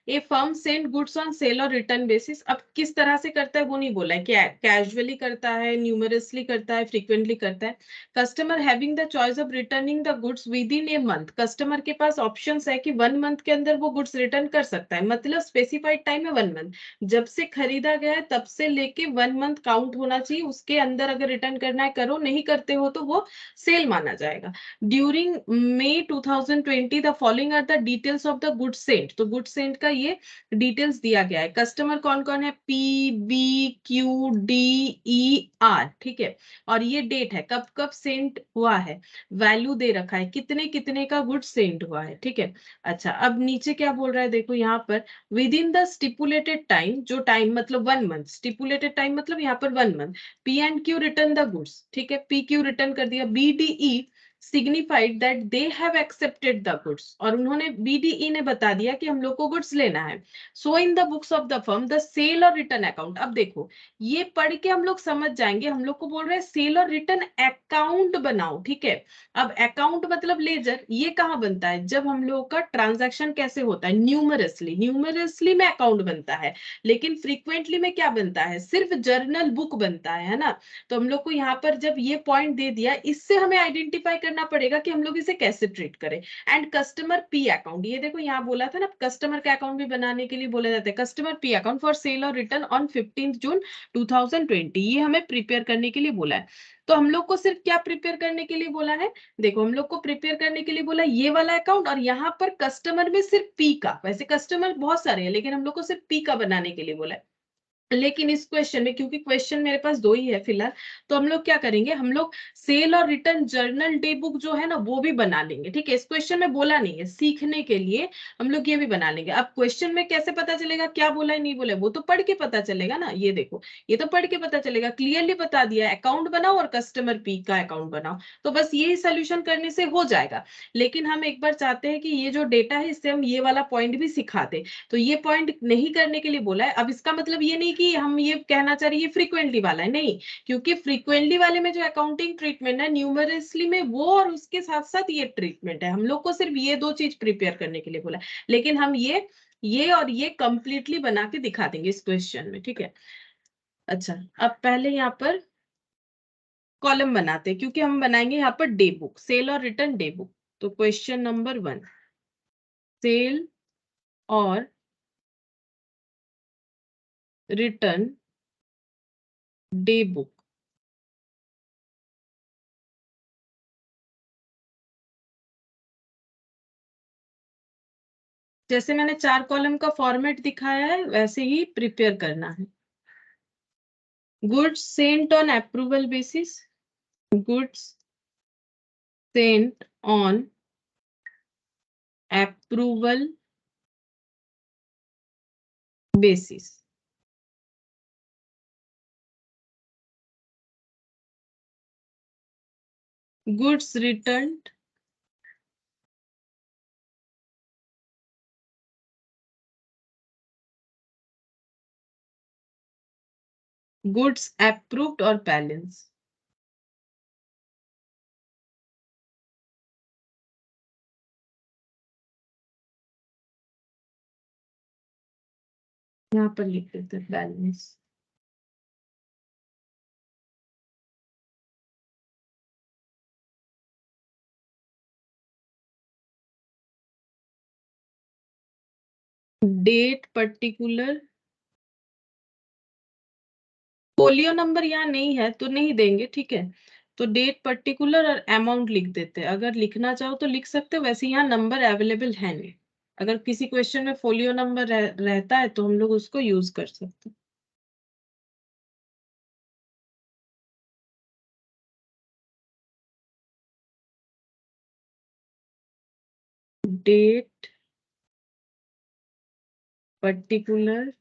a firm send goods on sale और रिटर्न बेसिस। अब किस तरह से करता है वो नहीं बोला है, क्या कैजुअली करता है, न्यूमरसली करता है, फ्रीक्वेंटली करता है। Customer having the choice of returning the goods with in a month, customer के पास ऑप्शंस है कि 1 मंथ के अंदर वो गुड्स रिटर्न कर सकता है, मतलब स्पेसिफाइड टाइम है 1 मंथ। जब से खरीदा गया है तब से लेके 1 मंथ काउंट होना चाहिए, उसके अंदर अगर रिटर्न करना है करो, नहीं करते हो तो वो सेल माना जाएगा। During May 2020 the following are the details of the good sent, तो गुड सेंट का ये डिटेल्स दिया गया है। कस्टमर कौन कौन है, P B Q D E R. ठीक है, और ये डेट है कब कब सेंट हुआ है, वैल्यू दे रखा है कितने कितने का गुड सेंट हुआ है। ठीक है, अच्छा अब नीचे क्या बोल रहा है, देखो यहाँ पर within the stipulated time, जो टाइम मतलब 1 मंथ, स्टिपुलेटेड टाइम मतलब यहाँ पर 1 month, P and Q return the goods. ठीक है, पी क्यू रिटर्न कर दिया, B D E signified that they have accepted the goods, और उन्होंने BDE ने बता दिया कि हम लोग को गुड्स लेना है। So in the books of the firm the sale और रिटर्न अकाउंट। अब देखो ये पढ़ के हम लोग समझ जाएंगे, हम लोग को बोल रहे हैं सेल और रिटर्न अकाउंट बनाओ। ठीक है, अब अकाउंट मतलब लेजर, ये कहाँ बनता है, जब हम लोग का ट्रांजैक्शन कैसे होता है, न्यूमरसली, न्यूमरसली में अकाउंट बनता है, लेकिन फ्रीक्वेंटली में क्या बनता है, सिर्फ जर्नल बुक बनता है ना। तो हम लोग को यहाँ पर जब ये पॉइंट दे दिया, इससे हमें आइडेंटिफाई करना पड़ेगा कि हम लोग इसे कैसे ट्रीट करें। एंड कस्टमर पी अकाउंट, ये देखो यहाँ बोला था ना, कस्टमर का अकाउंट भी बनाने के लिए बोला जाता है, customer P account for sale और रिटर्न ऑन 15 जून 2020, ये हमें प्रिपेयर करने के लिए बोला है। तो हम लोग को सिर्फ क्या प्रिपेयर करने के लिए बोला है, देखो हम लोग को प्रिपेयर करने के लिए बोला ये वाला अकाउंट, और यहाँ पर कस्टमर में सिर्फ पी का, वैसे कस्टमर बहुत सारे हैं लेकिन हम लोग को सिर्फ पी का बनाने के लिए बोला है। लेकिन इस क्वेश्चन में, क्योंकि क्वेश्चन मेरे पास 2 ही है फिलहाल, तो हम लोग क्या करेंगे, हम लोग सेल और रिटर्न जर्नल डे बुक जो है ना वो भी बना लेंगे। ठीक है, इस क्वेश्चन में बोला नहीं है, सीखने के लिए हम लोग ये भी बना लेंगे। अब क्वेश्चन में कैसे पता चलेगा क्या बोला है नहीं बोला है, वो तो पढ़ के पता चलेगा ना। ये देखो, ये तो पढ़ के पता चलेगा, क्लियरली बता दिया है, अकाउंट बनाओ और कस्टमर पी का अकाउंट बनाओ, तो बस ये सोल्यूशन करने से हो जाएगा। लेकिन हम एक बार चाहते हैं कि ये जो डेटा है इससे हम ये वाला पॉइंट भी सिखा दे, तो ये पॉइंट नहीं करने के लिए बोला है। अब इसका मतलब ये नहीं कि हम ये कहना चाह रहे हैं फ्रीक्वेंटली वाला है, नहीं, क्योंकि फ्रीक्वेंटली वाले में जो अकाउंटिंग ट्रीटमेंट है न्यूमरसली में वो, और उसके साथ साथ ये ट्रीटमेंट है, हम लोग को सिर्फ ये 2 चीज प्रिपेयर करने के लिए बोला है। लेकिन हम ये और ये कंप्लीटली बना के दिखा देंगे इस क्वेश्चन में। ठीक है, अच्छा अब पहले यहाँ पर कॉलम बनाते हैं, क्योंकि हम बनाएंगे यहाँ पर डे बुक, सेल और रिटर्न डे बुक। तो क्वेश्चन नंबर 1, सेल और रिटर्न डे बुक। जैसे मैंने 4 कॉलम का फॉर्मेट दिखाया है वैसे ही प्रिपेयर करना है। Goods sent on approval basis, goods sent on approval basis, goods returned goods approved और बैलेंस। यहाँ पर लिख देते हैं balance. Date particular, folio number यहाँ नहीं है तो नहीं देंगे, ठीक है, तो डेट पर्टिकुलर और अमाउंट लिख देते हैं। अगर लिखना चाहो तो लिख सकते हो, वैसे यहाँ नंबर अवेलेबल है नहीं। अगर किसी क्वेश्चन में फोलियो नंबर रहता है तो हम लोग उसको यूज कर सकते हैं। Date particular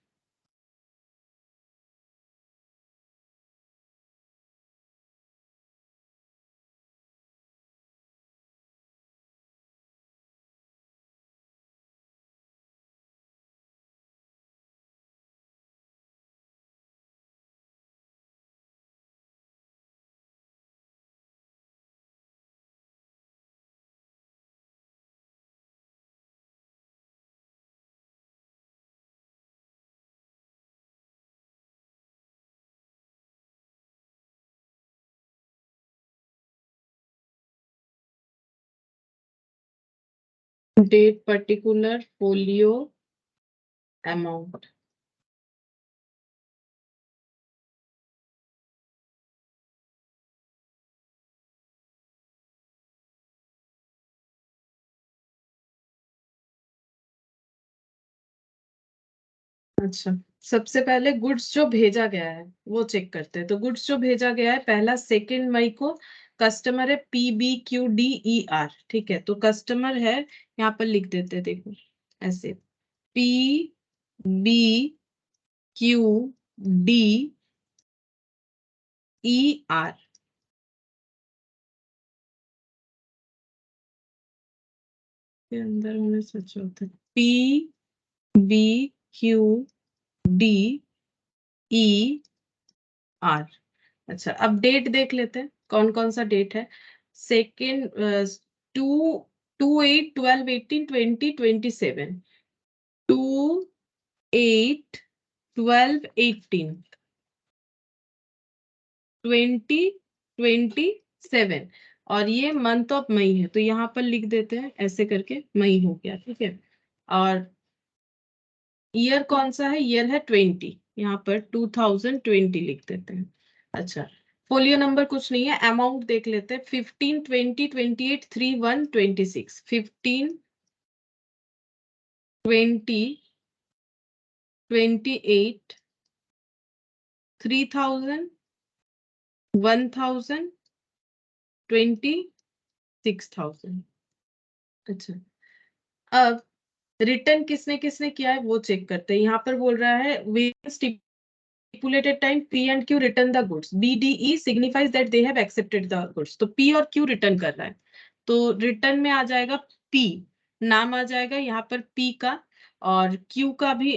date particular folio amount. अच्छा, सबसे पहले गुड्स जो भेजा गया है वो चेक करते हैं। तो गुड्स जो भेजा गया है, पहला 2 मई को कस्टमर है PBQDER, ठीक है, तो कस्टमर है, यहाँ पर लिख देते हैं, देखो ऐसे PBQDER, के अंदर हमें सच होता है PBQDER। अच्छा, अब डेट देख लेते हैं कौन कौन सा डेट है। सेकेंड 2/8/12/18/20/27, 2/8/12/18, 20/27, और ये मंथ ऑफ मई है, तो यहाँ पर लिख देते हैं ऐसे करके, मई हो गया, ठीक है। और ईयर कौन सा है, ईयर है 20, यहाँ पर 2020 लिख देते हैं। अच्छा, फोलियो नंबर कुछ नहीं है, अमाउंट देख लेते हैं, 15, 20, 28, 3, 1, 26, 15, 20, 28, 3000, 1000, 26,000। अच्छा, अब रिटर्न किसने किसने किया है वो चेक करते हैं। यहाँ पर बोल रहा है stipulated time P and Q return the goods. BDE signifies that they have accepted the goods. तो P और Q रिटर्न कर रहा है, तो रिटर्न में आ जाएगा P, नाम आ जाएगा यहाँ पर P का, और Q का भी,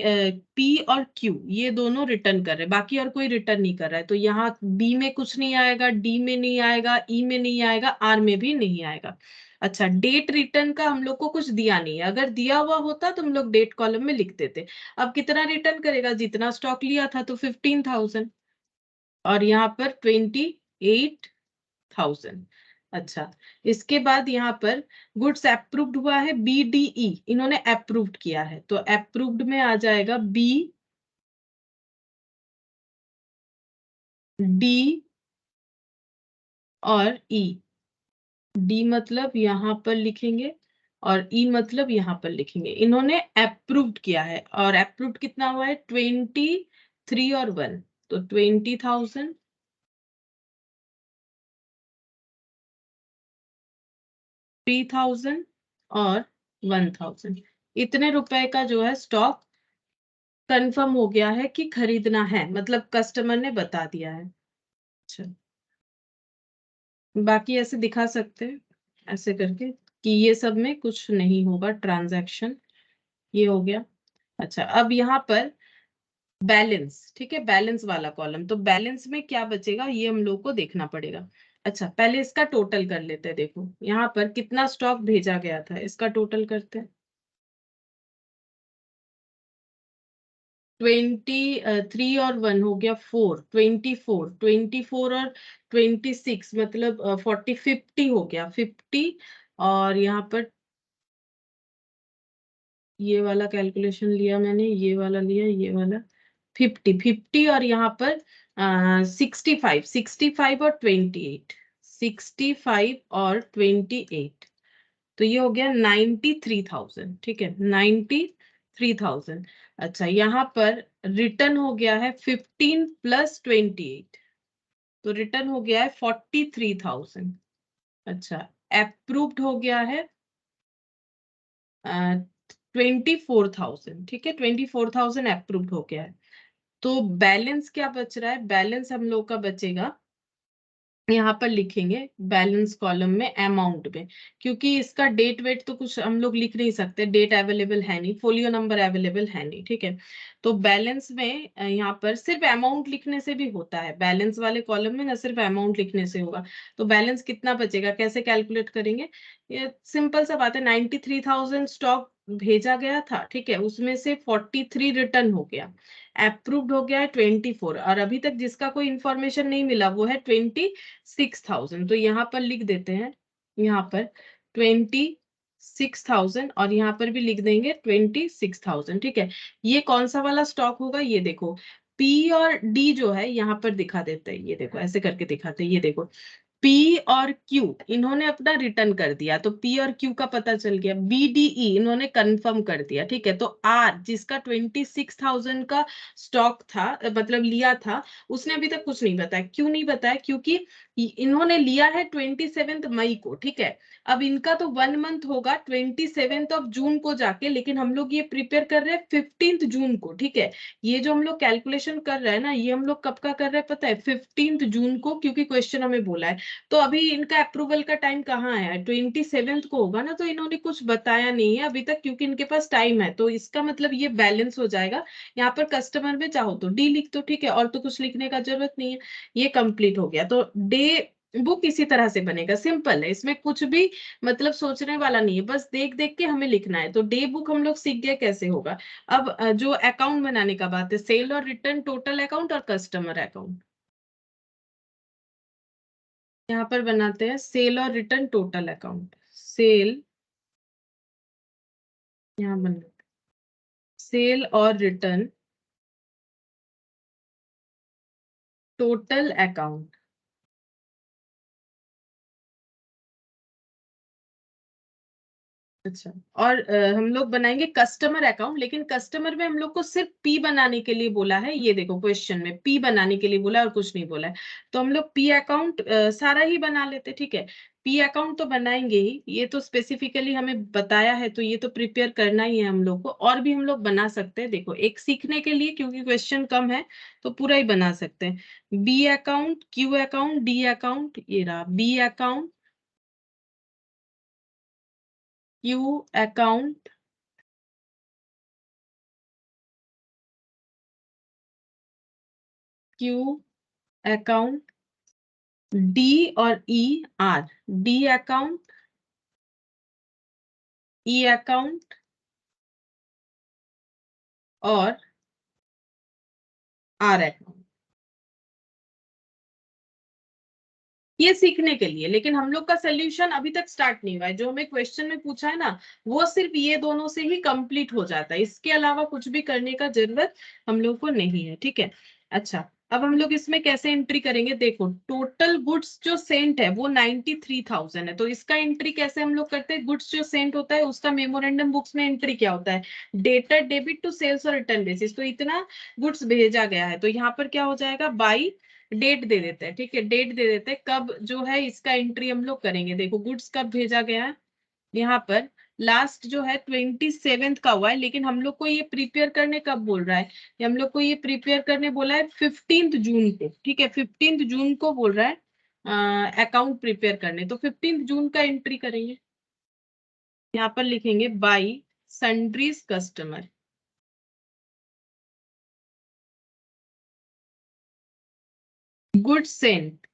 P और Q ये दोनों रिटर्न कर रहे हैं, बाकी और कोई रिटर्न नहीं कर रहा है। तो यहाँ B में कुछ नहीं आएगा, D में नहीं आएगा, E में नहीं आएगा, R में भी नहीं आएगा। अच्छा, डेट रिटर्न का हम लोग को कुछ दिया नहीं है, अगर दिया हुआ होता तो हम लोग डेट कॉलम में लिख देते। अब कितना रिटर्न करेगा, जितना स्टॉक लिया था, तो 15,000, और यहाँ पर 28,000। अच्छा, इसके बाद यहाँ पर गुड्स अप्रूव्ड हुआ है, BDE इन्होंने अप्रूव्ड किया है, तो अप्रूव्ड में आ जाएगा B, D और E। डी मतलब यहाँ पर लिखेंगे, और ई मतलब यहाँ पर लिखेंगे। इन्होंने अप्रूव्ड किया है, और अप्रूव्ड कितना हुआ है, 23 और 1, तो 20,000, 3,000 और 1,000। इतने रुपए का जो है स्टॉक कंफर्म हो गया है कि खरीदना है, मतलब कस्टमर ने बता दिया है। अच्छा, बाकी ऐसे दिखा सकते हैं ऐसे करके कि ये सब में कुछ नहीं होगा ट्रांजैक्शन, ये हो गया। अच्छा, अब यहाँ पर बैलेंस, ठीक है, बैलेंस वाला कॉलम, तो बैलेंस में क्या बचेगा ये हम लोग को देखना पड़ेगा। अच्छा, पहले इसका टोटल कर लेते हैं। देखो यहाँ पर कितना स्टॉक भेजा गया था, इसका टोटल करते हैं। 23 और 1 हो गया 4, 24, 24 और 26 मतलब 40, 50 हो गया 50, और यहाँ पर ये वाला कैलकुलेशन लिया मैंने, ये वाला लिया, ये वाला 50, 50, और यहाँ पर 65, 65 और 28, 65 और 28, तो ये हो गया 93,000, ठीक है, 93,000। अच्छा, यहाँ पर रिटर्न हो गया है 15 प्लस 28, तो रिटर्न हो गया है 43,000। अच्छा, अप्रूव्ड हो गया है 24,000, ठीक है, 24,000 अप्रूव्ड हो गया है। तो बैलेंस क्या बच रहा है, बैलेंस हम लोग का बचेगा, यहाँ पर लिखेंगे बैलेंस कॉलम में अमाउंट में, क्योंकि इसका डेट वेट तो कुछ हम लोग लिख नहीं सकते, डेट अवेलेबल है नहीं, फोलियो नंबर अवेलेबल है नहीं, ठीक है। तो बैलेंस में यहाँ पर सिर्फ अमाउंट लिखने से भी होता है, बैलेंस वाले कॉलम में ना सिर्फ अमाउंट लिखने से होगा। तो बैलेंस कितना बचेगा, कैसे कैलकुलेट करेंगे, ये सिंपल सा बात है, 93,000 स्टॉक भेजा गया था, ठीक है, उसमें से 43 रिटर्न हो गया, अप्रूव्ड हो गया है 24, और अभी तक जिसका कोई इंफॉर्मेशन नहीं मिला वो है 26,000, तो यहाँ पर लिख देते हैं, यहाँ पर 26,000, और यहाँ पर भी लिख देंगे 26,000, ठीक है। ये कौन सा वाला स्टॉक होगा, ये देखो पी और डी जो है यहाँ पर दिखा देते हैं, ये देखो ऐसे करके दिखाते हैं, ये देखो पी और क्यू इन्होंने अपना रिटर्न कर दिया, तो पी और क्यू का पता चल गया, बीडीई इन्होंने कंफर्म कर दिया, ठीक है। तो आर जिसका 26,000 का स्टॉक था, मतलब लिया था, उसने अभी तक कुछ नहीं बताया। क्यों नहीं बताया, क्योंकि इन्होंने लिया है 27 मई को, ठीक है। अब इनका तो 1 मंथ होगा 27 जून को जाके, लेकिन हम लोग ये प्रिपेयर कर रहे हैं 15 जून को, ठीक है। ये जो हम लोग कैलकुलेशन कर रहे हैं ना, ये हम लोग कब का कर रहे हैं पता है, 15 जून को, क्योंकि क्वेश्चन हमें बोला है। तो अभी इनका अप्रूवल का टाइम कहाँ है, 27 को होगा ना, तो इन्होंने कुछ बताया नहीं है अभी तक, क्योंकि इनके पास टाइम है, तो इसका मतलब ये बैलेंस हो जाएगा। यहाँ पर कस्टमर में चाहो तो डी लिख दो, ठीक है, और तो कुछ लिखने का जरूरत नहीं है। ये कंप्लीट हो गया, तो डे बुक इसी तरह से बनेगा, सिंपल है, इसमें कुछ भी मतलब सोचने वाला नहीं है, बस देख देख के हमें लिखना है। तो डे बुक हम लोग सीख गए कैसे होगा। अब जो अकाउंट बनाने का बात है, सेल और रिटर्न, टोटल अकाउंट और कस्टमर अकाउंट, यहाँ पर बनाते हैं सेल और रिटर्न टोटल अकाउंट। सेल, यहाँ बनाते हैं सेल और रिटर्न टोटल अकाउंट। अच्छा, और हम लोग बनाएंगे कस्टमर अकाउंट, लेकिन कस्टमर में हम लोग को सिर्फ पी बनाने के लिए बोला है। ये देखो क्वेश्चन में पी बनाने के लिए बोला है और कुछ नहीं बोला है। तो हम लोग पी अकाउंट सारा ही बना लेते, ठीक है। पी अकाउंट तो बनाएंगे ही, ये तो स्पेसिफिकली हमें बताया है, तो ये तो प्रिपेयर करना ही है हम लोग को। और भी हम लोग बना सकते हैं, देखो एक सीखने के लिए, क्योंकि क्वेश्चन कम है तो पूरा ही बना सकते हैं। B account, Q account, D account, ये रहा B account, Q account, Q account, D और E R, D account, E account और आर अकाउंट। ये सीखने के लिए, लेकिन हम लोग का सोल्यूशन अभी तक स्टार्ट नहीं हुआ है। जो हमें क्वेश्चन में पूछा है ना, वो सिर्फ ये दोनों से ही कंप्लीट हो जाता है, इसके अलावा कुछ भी करने का जरूरत हम लोग को नहीं है, ठीक है। अच्छा, अब हम लोग इसमें कैसे एंट्री करेंगे, देखो टोटल गुड्स जो सेंट है वो 93,000 है, तो इसका एंट्री कैसे हम लोग करते हैं। गुड्स जो सेंट होता है उसका मेमोरेंडम बुक्स में एंट्री क्या होता है, डेटर डेबिट टू सेल्स और रिटर्न बेसिस। तो इतना गुड्स भेजा गया है, तो यहाँ पर क्या हो जाएगा, बाई डेट दे देते हैं, ठीक है। डेट दे देते हैं कब जो है इसका एंट्री हम लोग करेंगे। देखो गुड्स कब भेजा गया है, यहाँ पर लास्ट जो है 27th का हुआ है, लेकिन हम लोग को ये प्रिपेयर करने कब बोल रहा है, ये हम लोग को ये प्रिपेयर करने बोला है 15 जून को, ठीक है। 15 जून को बोल रहा है अकाउंट प्रिपेयर करने, तो 15 जून का एंट्री करेंगे। यहाँ पर लिखेंगे by sundries customer, good sent,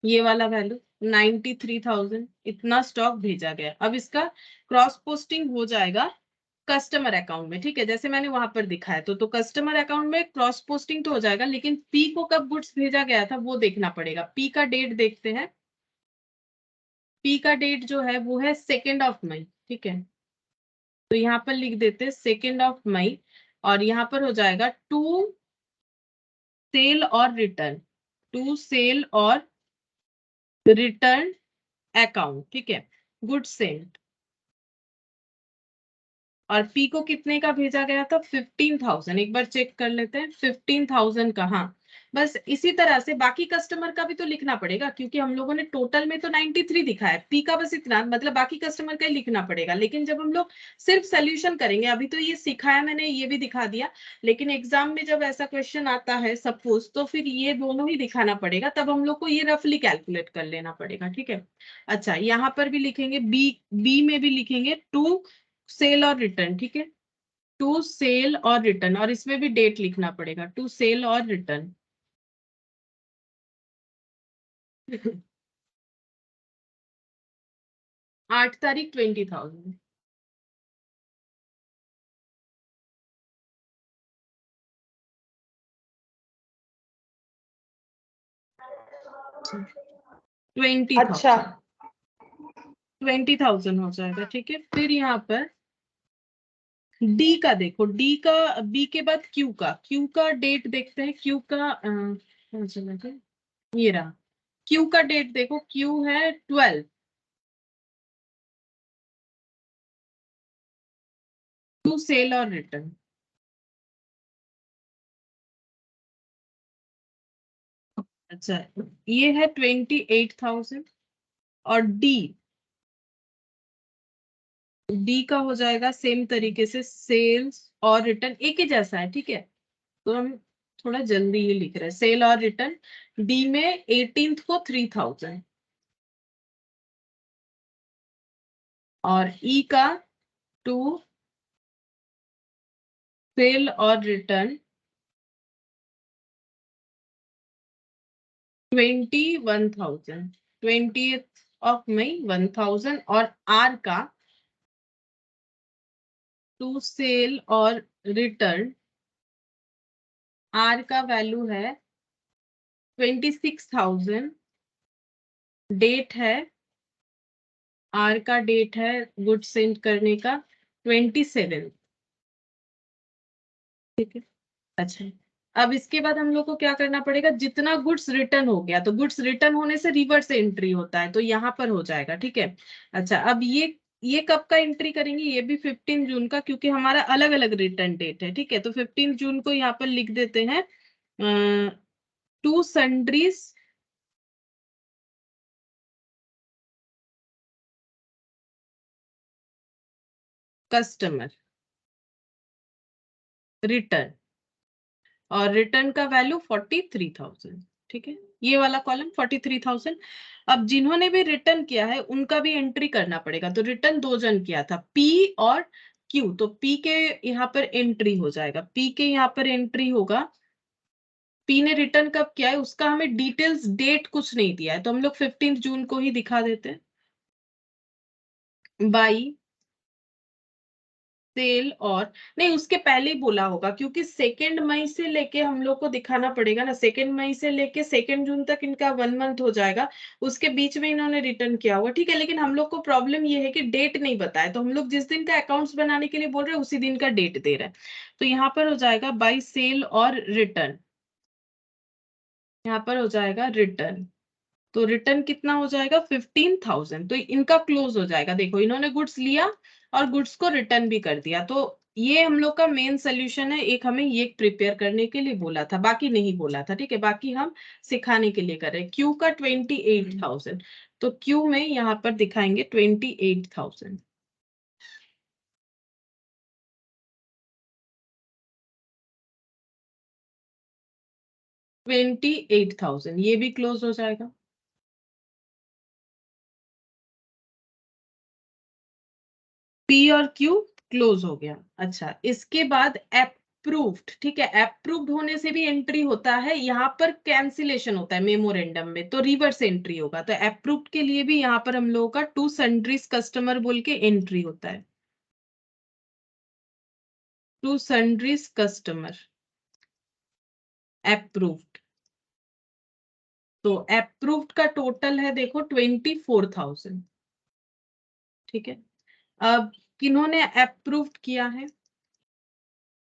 ये वाला वैल्यू 93,000, इतना स्टॉक भेजा गया। अब इसका क्रॉस पोस्टिंग हो जाएगा कस्टमर अकाउंट में, ठीक है, जैसे मैंने वहां पर दिखाया। तो कस्टमर अकाउंट में क्रॉस पोस्टिंग तो हो जाएगा, लेकिन पी को कब गुड्स भेजा गया था वो देखना पड़ेगा। पी का डेट देखते हैं, पी का डेट जो है वो है 2 मई, ठीक है। तो यहाँ पर लिख देते हैं 2 मई, और यहाँ पर हो जाएगा टू सेल और रिटर्न, टू सेल और रिटर्न अकाउंट, ठीक है, गुड सेंट। और पी को कितने का भेजा गया था, 15,000। एक बार चेक कर लेते हैं 15,000 का, हाँ। बस इसी तरह से बाकी कस्टमर का भी तो लिखना पड़ेगा, क्योंकि हम लोगों ने टोटल में तो 93 दिखा है, पी का बस इतना, मतलब बाकी कस्टमर का ही लिखना पड़ेगा। लेकिन जब हम लोग सिर्फ सोल्यूशन करेंगे, अभी तो ये सिखाया मैंने, ये भी दिखा दिया, लेकिन एग्जाम में जब ऐसा क्वेश्चन आता है सपोज, तो फिर ये दोनों ही दिखाना पड़ेगा, तब हम लोग को ये रफली कैलकुलेट कर लेना पड़ेगा, ठीक है। अच्छा, यहाँ पर भी लिखेंगे, बी बी में भी लिखेंगे टू सेल और रिटर्न, ठीक है, टू सेल और रिटर्न, और इसमें भी डेट लिखना पड़ेगा, टू सेल और रिटर्न। 8 तारीख 20,000, 20,000, अच्छा 20,000 हो जाएगा, ठीक है। फिर यहाँ पर डी का देखो, डी का, बी के बाद क्यू का, क्यू का डेट देखते हैं। क्यू का कहाँ चला गया? ये रहा, क्यू का डेट देखो, क्यू है 12, टू सेल और रिटर्न। अच्छा, ये है 28,000। और डी, डी का हो जाएगा सेम तरीके से, सेल्स और रिटर्न एक ही जैसा है, ठीक है। तो हम थोड़ा जल्दी ही लिख रहे हैं, सेल और रिटर्न। डी में 18th को 3,000, और ई का टू सेल और रिटर्न 21,000, 20th ऑफ मई 1,000, और आर का टू सेल और रिटर्न, आर का वैल्यू है 26,000 डेट है, आर का डेट है गुड सेंड करने का 27, ठीक है। अच्छा, अब इसके बाद हम लोग को क्या करना पड़ेगा, जितना गुड्स रिटर्न हो गया, तो गुड्स रिटर्न होने से रिवर्स एंट्री होता है, तो यहाँ पर हो जाएगा, ठीक है। अच्छा, अब ये कब का एंट्री करेंगे, ये भी 15 जून का, क्योंकि हमारा अलग अलग रिटर्न डेट है, ठीक है। तो 15 जून को यहाँ पर लिख देते हैं टू सन्ड्रीज कस्टमर रिटर्न, और रिटर्न का वैल्यू 43,000, ठीक है। ये वाला कॉलम 43,000। अब जिन्होंने भी रिटर्न किया है उनका भी एंट्री करना पड़ेगा, तो रिटर्न 2 जन किया था, पी और क्यू, तो पी के यहाँ पर एंट्री हो जाएगा, पी के यहाँ पर एंट्री होगा। पी ने रिटर्न कब किया है उसका हमें डिटेल्स डेट कुछ नहीं दिया है, तो हम लोग 15 जून को ही दिखा देते हैं। बाई सेल, और नहीं, उसके पहले ही बोला होगा, क्योंकि 2 मई से लेके हम लोग को दिखाना पड़ेगा ना, 2 मई से लेके 2 जून तक इनका 1 मंथ हो जाएगा, उसके बीच में इन्होंने रिटर्न किया होगा, ठीक है। लेकिन हम लोग को प्रॉब्लम ये है कि डेट नहीं बताया, तो हम लोग जिस दिन का अकाउंट्स बनाने के लिए बोल रहे हैं उसी दिन का डेट दे रहे हैं, तो यहाँ पर हो जाएगा बाई सेल और रिटर्न, यहाँ पर हो जाएगा रिटर्न, तो रिटर्न कितना हो जाएगा 15,000, तो इनका क्लोज हो जाएगा। देखो, इन्होंने गुड्स लिया और गुड्स को रिटर्न भी कर दिया, तो ये हम लोग का मेन सोल्यूशन है। एक हमें ये प्रिपेयर करने के लिए बोला था, बाकी नहीं बोला था, ठीक है, बाकी हम सिखाने के लिए कर रहे हैं। क्यू का 28,000, तो क्यू में यहाँ पर दिखाएंगे 28,000, ये भी क्लोज हो जाएगा। पी और क्यू क्लोज हो गया। अच्छा, इसके बाद अप्रूव्ड, ठीक है, अप्रूव्ड होने से भी एंट्री होता है, यहाँ पर कैंसिलेशन होता है मेमोरेंडम में, तो रिवर्स एंट्री होगा, तो अप्रूव्ड के लिए भी यहाँ पर हम लोगों का टू सन्ड्रीज कस्टमर बोल के एंट्री होता है, टू सन्ड्रीज कस्टमर अप्रूव्ड, तो अप्रूव्ड का टोटल है देखो 24,000, ठीक है। अब किन्होंने अप्रूव्ड किया है,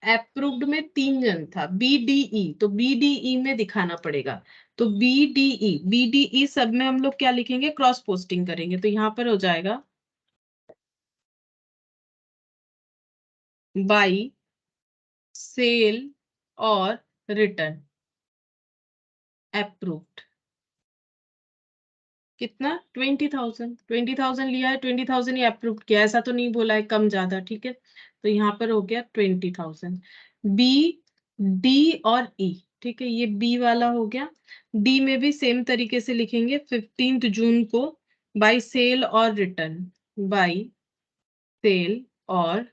अप्रूव्ड में 3 जन था, बीडीई, तो बीडीई में दिखाना पड़ेगा, तो बीडीई सब में हम लोग क्या लिखेंगे, क्रॉस पोस्टिंग करेंगे, तो यहाँ पर हो जाएगा बाई सेल और रिटर्न अप्रूव्ड, कितना 20,000 लिया है, 20,000 ही अप्रूव्ड किया, ऐसा तो नहीं बोला है कम ज्यादा, ठीक है। तो यहाँ पर हो गया 20,000। बी, डी और ई, ठीक है, ये बी वाला हो गया। डी में भी सेम तरीके से लिखेंगे 15 जून को बाई सेल और रिटर्न, बाई सेल और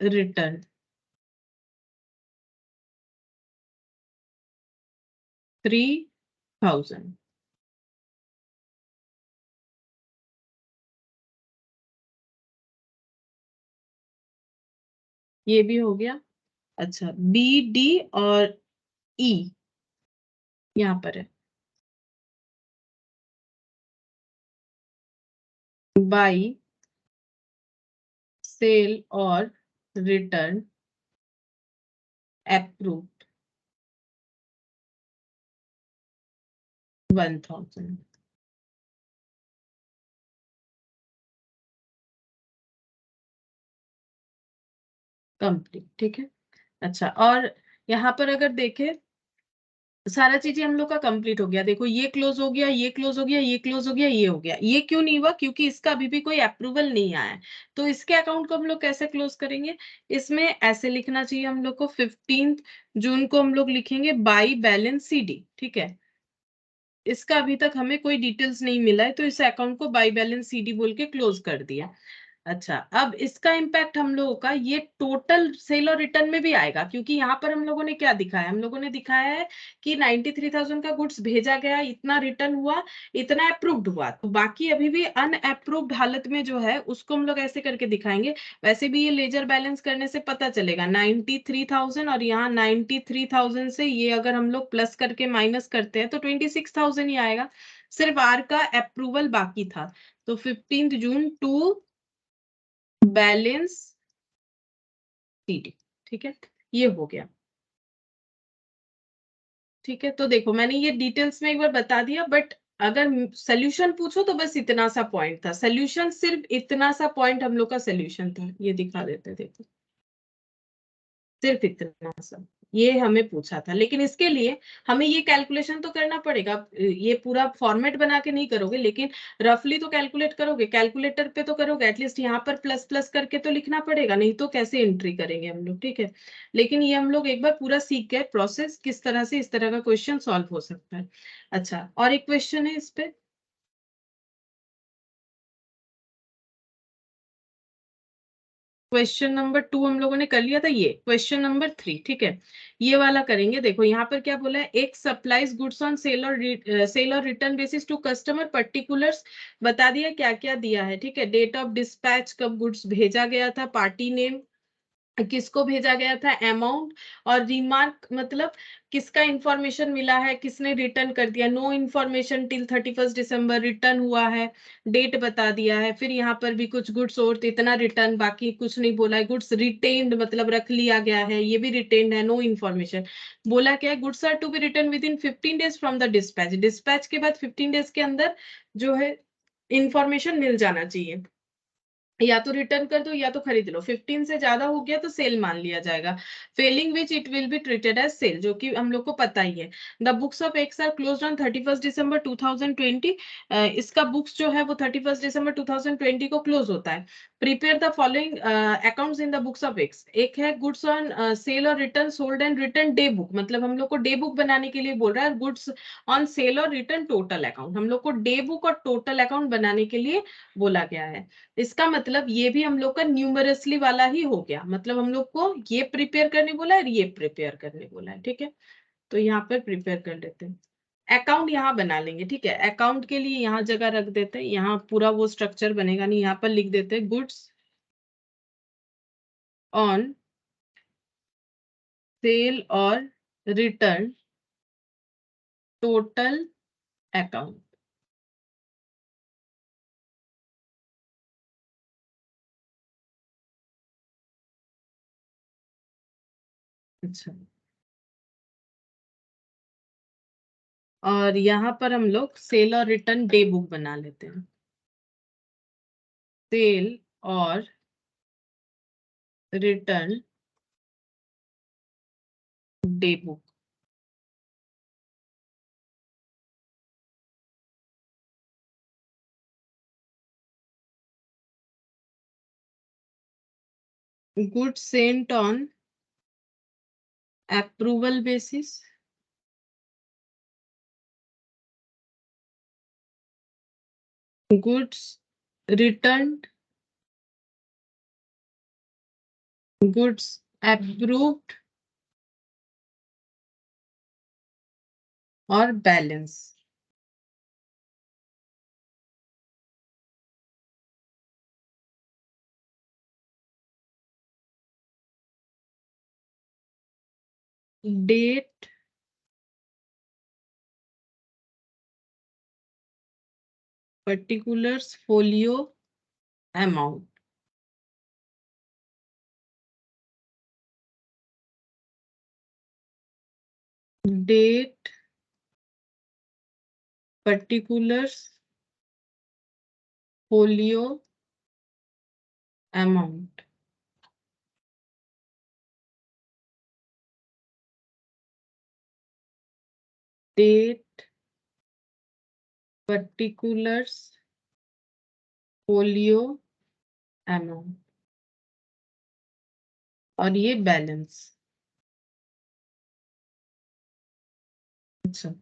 रिटर्न 3,000, ये भी हो गया। अच्छा, बी, डी और ई यहाँ पर है बाई सेल और रिटर्न अप्रूव्ड 1,000, कंप्लीट, ठीक है। अच्छा, और यहाँ पर अगर देखें, सारा चीजें हम लोग का कंप्लीट हो गया, देखो ये क्लोज हो गया, ये क्लोज हो गया, ये क्लोज हो गया, ये हो गया, ये क्यों नहीं हुआ, क्योंकि इसका अभी भी कोई अप्रूवल नहीं आया है, तो इसके अकाउंट को हम लोग कैसे क्लोज करेंगे, इसमें ऐसे लिखना चाहिए हम लोग को, 15 जून को हम लोग लिखेंगे बाई बैलेंस सीडी, ठीक है। इसका अभी तक हमें कोई डिटेल्स नहीं मिला है, तो इस अकाउंट को बाई बैलेंस सीडी बोल के क्लोज कर दिया। अच्छा, अब इसका इम्पैक्ट हम लोगों का ये टोटल सेल और रिटर्न में भी आएगा, क्योंकि यहाँ पर हम लोगों ने क्या दिखाया, हम लोगों ने दिखाया है कि 93,000 का गुड्स भेजा गया, इतना रिटर्न हुआ, इतना अप्रूव्ड हुआ, तो बाकी अभी भी अनअप्रूव्ड हालत में जो है उसको हम लोग ऐसे करके दिखाएंगे। वैसे भी ये लेजर बैलेंस करने से पता चलेगा 93,000 और यहाँ 93,000 से ये अगर हम लोग प्लस करके माइनस करते हैं तो 26,000 ही आएगा। सिर्फ आर का अप्रूवल बाकी था, तो 15 जून टू बैलेंस सीडी। ठीक है, ये हो गया। ठीक है, तो देखो मैंने ये डिटेल्स में एक बार बता दिया, बट अगर सोल्यूशन पूछो तो बस इतना सा पॉइंट था, सोल्यूशन सिर्फ इतना सा पॉइंट हम लोग का सोल्यूशन था, ये दिखा देते, देखो सिर्फ इतना सा ये हमें पूछा था, लेकिन इसके लिए हमें ये कैलकुलेशन तो करना पड़ेगा। ये पूरा फॉर्मेट बना के नहीं करोगे, लेकिन रफली तो कैलकुलेट करोगे, कैलकुलेटर पे तो करोगे, एटलीस्ट यहाँ पर प्लस प्लस करके तो लिखना पड़ेगा, नहीं तो कैसे एंट्री करेंगे हम लोग। ठीक है, लेकिन ये हम लोग एक बार पूरा सीख गए प्रोसेस, किस तरह से इस तरह का क्वेश्चन सॉल्व हो सकता है। अच्छा, और एक क्वेश्चन है इस पे, क्वेश्चन नंबर 2 हम लोगों ने कर लिया था, ये क्वेश्चन नंबर 3। ठीक है, ये वाला करेंगे। देखो यहाँ पर क्या बोला है, एक सप्लाइज गुड्स ऑन सेल और return basis to customer, particulars बता दिया क्या क्या दिया है। ठीक है, डेट ऑफ डिस्पैच, कब गुड्स भेजा गया था, पार्टी नेम, किसको भेजा गया था, अमाउंट, और रिमार्क मतलब किसका इंफॉर्मेशन मिला है, किसने रिटर्न कर दिया, नो इंफॉर्मेशन टिल 31 दिसंबर, रिटर्न हुआ है, डेट बता दिया है। फिर यहाँ पर भी कुछ गुड्स और इतना रिटर्न, बाकी कुछ नहीं बोला है, गुड्स रिटेन्ड मतलब रख लिया गया है, ये भी रिटेन्ड है, नो इंफॉर्मेशन। बोला क्या है, goods are to be return within 15 days from the dispatch, dispatch के बाद 15 डेज के अंदर जो है इंफॉर्मेशन मिल जाना चाहिए, या तो रिटर्न कर दो या तो खरीद लो, 15 से ज्यादा हो गया तो सेल मान लिया जाएगा, failing which it will be treated as sale, जो कि हम लोग को पता ही है। The books of X R closed on 31 December 2020, इसका बुक्स जो है वो 31 दिसंबर 2020 को क्लोज होता है। Prepare the following accounts in the books of x, एक है गुड्स ऑन सेल और return sold and return day book, मतलब हम लोग को डे बुक बनाने के लिए बोल रहा है, गुड्स ऑन सेल और रिटर्न टोटल अकाउंट, हम लोग को डे बुक और टोटल अकाउंट बनाने के लिए बोला गया है। इसका मतलब ये भी हम लोग का न्यूमरसली वाला ही हो गया, मतलब हम लोग को ये प्रिपेयर करने बोला है, ये प्रिपेयर करने बोला है। ठीक है, तो यहाँ पर प्रिपेयर कर लेते हैं, अकाउंट यहाँ बना लेंगे। ठीक है, अकाउंट के लिए यहाँ जगह रख देते हैं, यहाँ पूरा वो स्ट्रक्चर बनेगा नहीं, यहाँ पर लिख देते हैं गुड्स ऑन सेल और रिटर्न टोटल अकाउंट। अच्छा, और यहाँ पर हम लोग सेल और रिटर्न डे बुक बना लेते हैं, सेल और return day book. Goods sent on approval basis, goods returned, goods approved और balance. Date, particulars, folio, amount. Date, particulars, folio, amount. Date, particulars, folio, amount, और ये बैलेंस। अच्छा,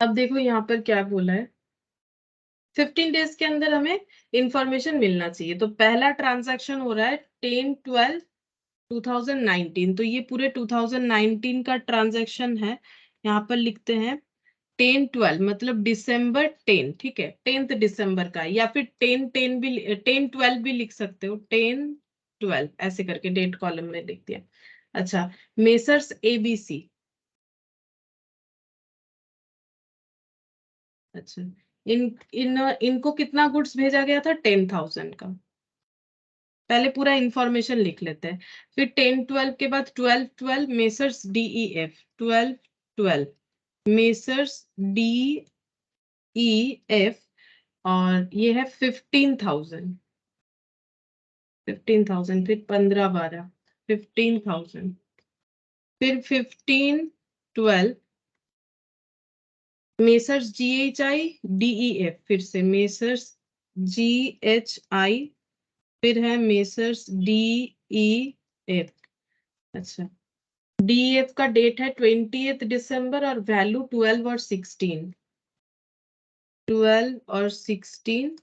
अब देखो यहाँ पर क्या बोला है, 15 डेज के अंदर हमें इंफॉर्मेशन मिलना चाहिए। तो पहला ट्रांजैक्शन हो रहा है 10/12/2019, तो ये पूरे 2019 का ट्रांजैक्शन है। यहाँ पर लिखते हैं 10/12 मतलब दिसंबर 10, ठीक है, 10th दिसंबर का, या फिर 10/10 भी 10/12 भी लिख सकते हो, 10/12 ऐसे करके डेट कॉलम में लिख दिया। अच्छा, मेसर्स एबीसी, अच्छा, इनको कितना गुड्स भेजा गया था? 10,000 का। पहले पूरा इंफॉर्मेशन लिख लेते हैं, फिर 10/12 के बाद 12/12 मेसर्स डीईएफ, 12/12 मेसर्स डीईएफ, और ये है 15,000, 15,000, फिर 15/12 15,000, फिर 15/12 मेसर्स जीएचआई डीईएफ, फिर से मेसर्स जीएचआई, फिर है मेसर्स डीईएफ। अच्छा, डीईएफ का डेट है 20th दिसंबर और वैल्यू 12 और 16, 12 और 16,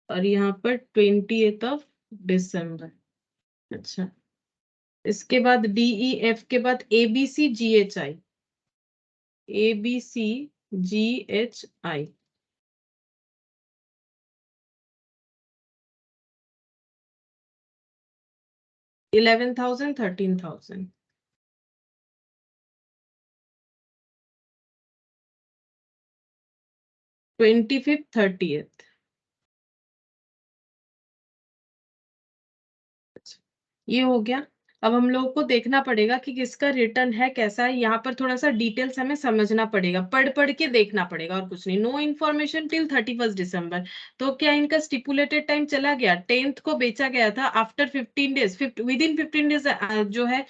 और यहाँ पर 20th दिसंबर। अच्छा, इसके बाद डीईएफ के बाद ABC GHI, ABC GHI, $11,000 $13,000, 25th 30th। ये हो गया। अब हम लोगों को देखना पड़ेगा कि किसका रिटर्न है, कैसा है। यहाँ पर थोड़ा सा डिटेल्स हमें समझना पड़ेगा, पढ़ पढ़ के देखना पड़ेगा और कुछ नहीं। नो इन्फॉर्मेशन टिल 31 दिसंबर, तो क्या इनका स्टिपुलेटेड टाइम चला गया? 10th को बेचा गया था, after 15 days, with in 15 days जो है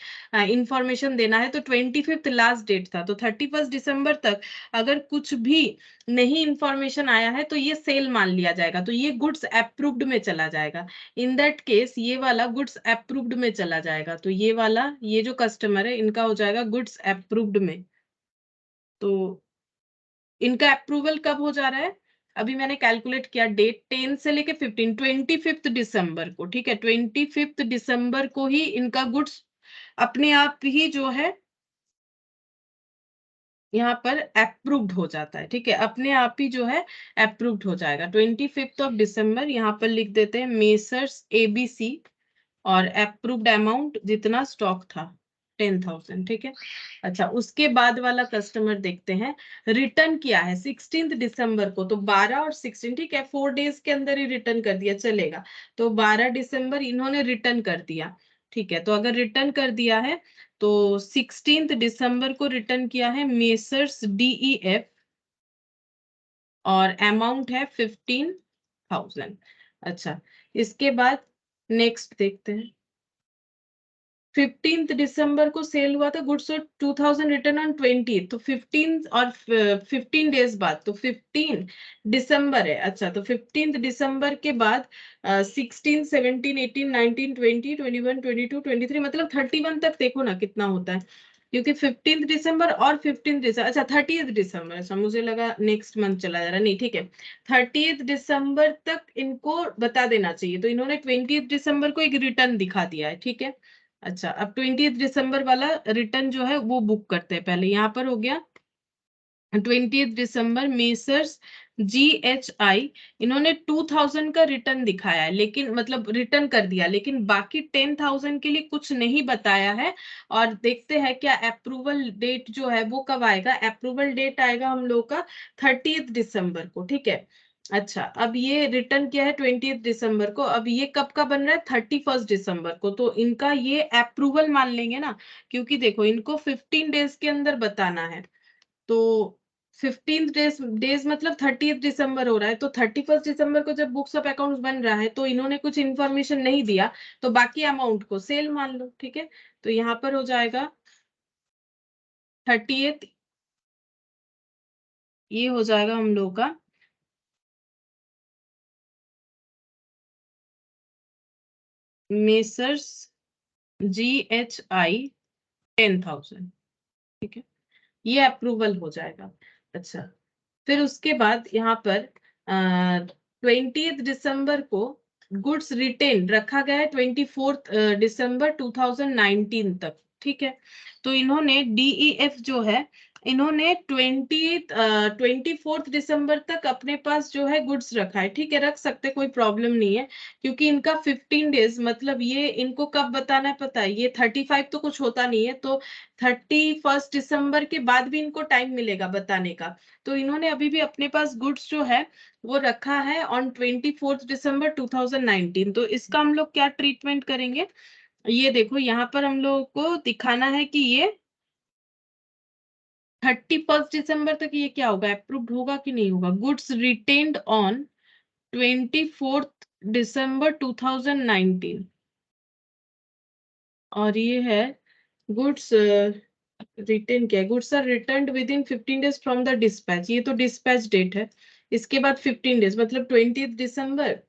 इंफॉर्मेशन देना है, तो 25th लास्ट डेट था, तो 31 दिसंबर तक अगर कुछ भी नहीं इंफॉर्मेशन आया है तो ये सेल मान लिया जाएगा, तो ये गुड्स अप्रूव्ड में चला जाएगा। इन दैट केस ये वाला गुड्स अप्रूव्ड में चला जाएगा, तो ये वाला, ये जो कस्टमर है इनका हो जाएगा गुड्स अप्रूव्ड में। तो इनका अप्रूवल कब हो जा रहा है? अभी मैंने कैलकुलेट किया, डेट 10 से लेके 15, 25th दिसंबर को, ठीक है, 25th दिसंबर को ही इनका गुड्स अपने आप ही जो है यहाँ पर अप्रूव्ड हो जाता है, ठीक है, अपने आप ही जो है अप्रूव्ड हो जाएगा। 25th दिसंबर यहाँ पर लिख देते हैं मेसर्स एबीसी, और अप्रूव्ड अमाउंट जितना स्टॉक था 10,000, ठीक है। अच्छा, उसके बाद वाला कस्टमर देखते हैं, रिटर्न किया है 16 दिसंबर को, तो 12 और 16, ठीक है, 4 डेज के अंदर ही रिटर्न कर दिया चलेगा, तो 12 दिसंबर इन्होंने रिटर्न कर दिया, ठीक है। तो अगर रिटर्न कर दिया है तो 16 दिसंबर को रिटर्न किया है मेसर्स डीईएफ, और अमाउंट है 15,000। अच्छा, इसके बाद नेक्स्ट देखते हैं, 15th दिसंबर को सेल हुआ था गुड्स, 2000 रिटर्न ऑन 20th, तो 15 और 15 डेज बाद, तो 15 दिसंबर है। अच्छा, तो 15 दिसंबर के बाद 16 17 18 19 20 21 22 23, मतलब 31 तक देखो ना कितना होता है, क्योंकि 15 दिसंबर और 15 दिसंबर, अच्छा 30th दिसंबर, अच्छा मुझे लगा नेक्स्ट मंथ चला जा रहा, नहीं, ठीक है, 30th दिसंबर तक इनको बता देना चाहिए, तो इन्होंने 20th दिसंबर को एक रिटर्न दिखा दिया है, ठीक है। अच्छा, अब 20th दिसंबर वाला रिटर्न जो है वो बुक करते हैं पहले। यहाँ पर हो गया 20th दिसंबर मेसर्स जीएचआई, इन्होंने 2000 का रिटर्न दिखाया है, लेकिन मतलब रिटर्न कर दिया, लेकिन बाकी 10,000 के लिए कुछ नहीं बताया है। और देखते हैं क्या अप्रूवल डेट जो है वो कब आएगा। अप्रूवल डेट आएगा हम लोग का 30th दिसंबर को, ठीक है। अच्छा, अब ये रिटर्न किया है 20th दिसंबर को, अब ये कब का बन रहा है? 31 दिसंबर को, तो इनका ये अप्रूवल मान लेंगे ना, क्योंकि देखो इनको 15 डेज के अंदर बताना है, तो 15 डेज मतलब 30th दिसंबर हो रहा है, तो 31 दिसंबर को जब बुक्स ऑफ अकाउंट्स बन रहा है तो इन्होंने कुछ इन्फॉर्मेशन नहीं दिया, तो बाकी अमाउंट को सेल मान लो, ठीक है। तो यहाँ पर हो जाएगा 30th, ये हो जाएगा हम लोग का मेसर्स जीएचआई 10,000, ठीक है, ये अप्रूवल हो जाएगा। अच्छा, फिर उसके बाद यहाँ पर 20 दिसंबर को गुड्स रिटेन रखा गया है 24 दिसंबर 2019 तक, ठीक है। तो इन्होंने DEF जो है, इन्होंने 24 दिसंबर तक अपने पास जो है गुड्स रखा है, ठीक है, रख सकते, कोई प्रॉब्लम नहीं है, क्योंकि इनका 15 डेज, मतलब ये इनको कब बताना है पता है, ये 35 तो कुछ होता नहीं है, तो 31 दिसंबर के बाद भी इनको टाइम मिलेगा बताने का। तो इन्होंने अभी भी अपने पास गुड्स जो है वो रखा है ऑन 24 दिसंबर 2019। तो इसका हम लोग क्या ट्रीटमेंट करेंगे, ये देखो यहाँ पर हम लोगों को दिखाना है कि ये 31 दिसंबर तक ये क्या होगा, अप्रूव्ड होगा कि नहीं होगा। गुड्स रिटेन्ड ऑन 24 दिसंबर 2019, और ये है गुड्स रिटेन क्या है, goods are returned within 15 days from the dispatch, ये तो डिस्पैच डेट है। इसके बाद 15 डेज मतलब 20 दिसंबर,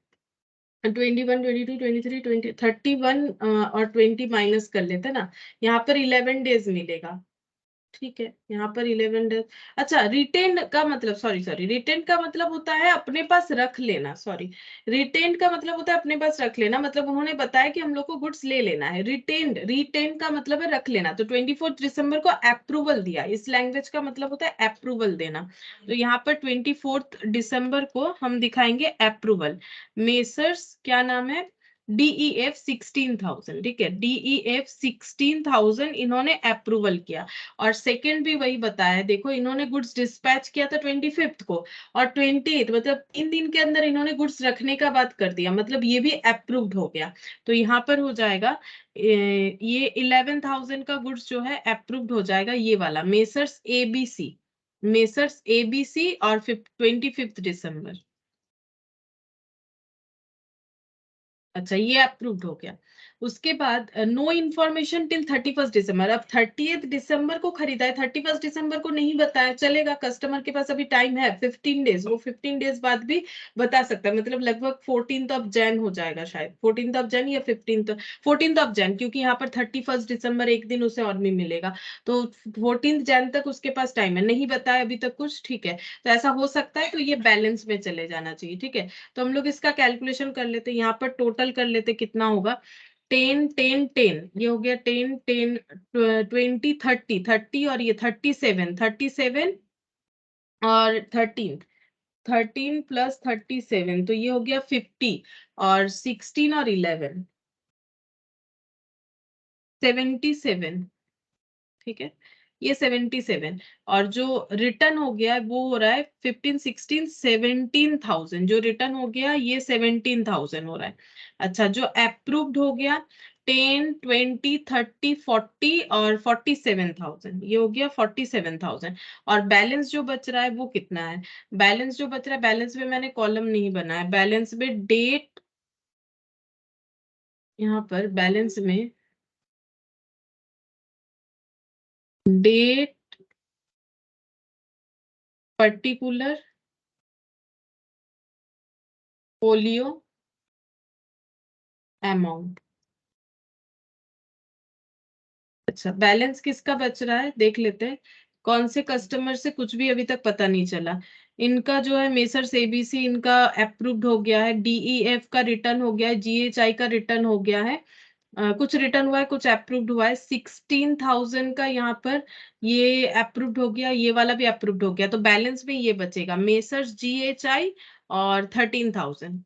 21, 22, 23, 20, 31 और 20 माइनस कर लेते हैं ना, यहाँ पर 11 डेज मिलेगा, ठीक है, यहाँ पर 11 डेज। अच्छा, रिटेन का मतलब, सॉरी रिटेन का मतलब होता है अपने पास रख लेना, सॉरी, रिटेन का मतलब होता है अपने पास रख लेना, मतलब उन्होंने बताया कि हम लोग को गुड्स ले लेना है। रिटेन, रिटेन का मतलब है रख लेना, तो 24 दिसंबर को अप्रूवल दिया, इस लैंग्वेज का मतलब होता है अप्रूवल देना। तो यहाँ पर 24 दिसंबर को हम दिखाएंगे अप्रूवल। मेसर्स क्या नाम है, DEF 16,000, ठीक है, DEF 16,000 इन्होंने अप्रूवल किया। और सेकंड भी वही बताया, देखो इन्होंने गुड्स डिस्पैच किया था 25 को, और 28 मतलब 3 दिन के अंदर इन्होंने गुड्स रखने का बात कर दिया, मतलब ये भी अप्रूव्ड हो गया। तो यहाँ पर हो जाएगा ये 11,000 का गुड्स जो है अप्रूव्ड हो जाएगा, ये वाला मेसर्स ABC, मेसर्स ABC और 25 दिसंबर। अच्छा, ये अप्रूव्ड हो गया। उसके बाद नो इन्फॉर्मेशन टिल 31 दिसंबर, अब 30 दिसंबर को खरीदा है, 31 दिसंबर को नहीं बताया चलेगा, कस्टमर के पास अभी टाइम है 15 डेज, वो 15 डेज बाद भी बता सकता है, मतलब लगभग 14 ऑफ जैन हो जाएगा शायद, 14 ऑफ जैन या 14 ऑफ जैन, क्योंकि यहाँ पर 31 दिसंबर एक दिन उसे और भी मिलेगा, तो 14 जैन तक उसके पास टाइम है, नहीं बताया अभी तक कुछ, ठीक है, तो ऐसा हो सकता है, तो ये बैलेंस में चले जाना चाहिए, ठीक है। तो हम लोग इसका कैलकुलेशन कर लेते हैं, यहाँ पर टोटल कर लेते कितना होगा, 10 10 10, ये हो गया 10 10 20 30 30, और ये 37 और 13 13 प्लस 37, तो ये हो गया 50, और 16 और 11 77, ठीक है, ये 77, और जो रिटर्न हो गया है वो हो रहा है 15 16 17,000, जो रिटर्न हो गया ये 17,000 हो रहा है। अच्छा, जो अप्रूव्ड हो गया 10 20 30 40 और 47,000, ये हो गया 47,000, और बैलेंस जो बच रहा है वो कितना है, बैलेंस जो बच रहा है, बैलेंस में मैंने कॉलम नहीं बनाया, बैलेंस में डेट, यहाँ पर बैलेंस में डेट, पर्टिकुलर, फोलियो, अमाउंट। अच्छा, बैलेंस किसका बच रहा है देख लेते हैं, कौन से कस्टमर से कुछ भी अभी तक पता नहीं चला। इनका जो है मेसर्स ABC, इनका अप्रूव्ड हो गया है, DEF का रिटर्न हो गया है, GHI का रिटर्न हो गया है, कुछ रिटर्न हुआ है, कुछ अप्रूव्ड हुआ है, 16,000 का यहाँ पर ये अप्रूव्ड हो गया, ये वाला भी अप्रूव्ड हो गया, तो बैलेंस में ये बचेगा मेसर्स GHI और 13,000,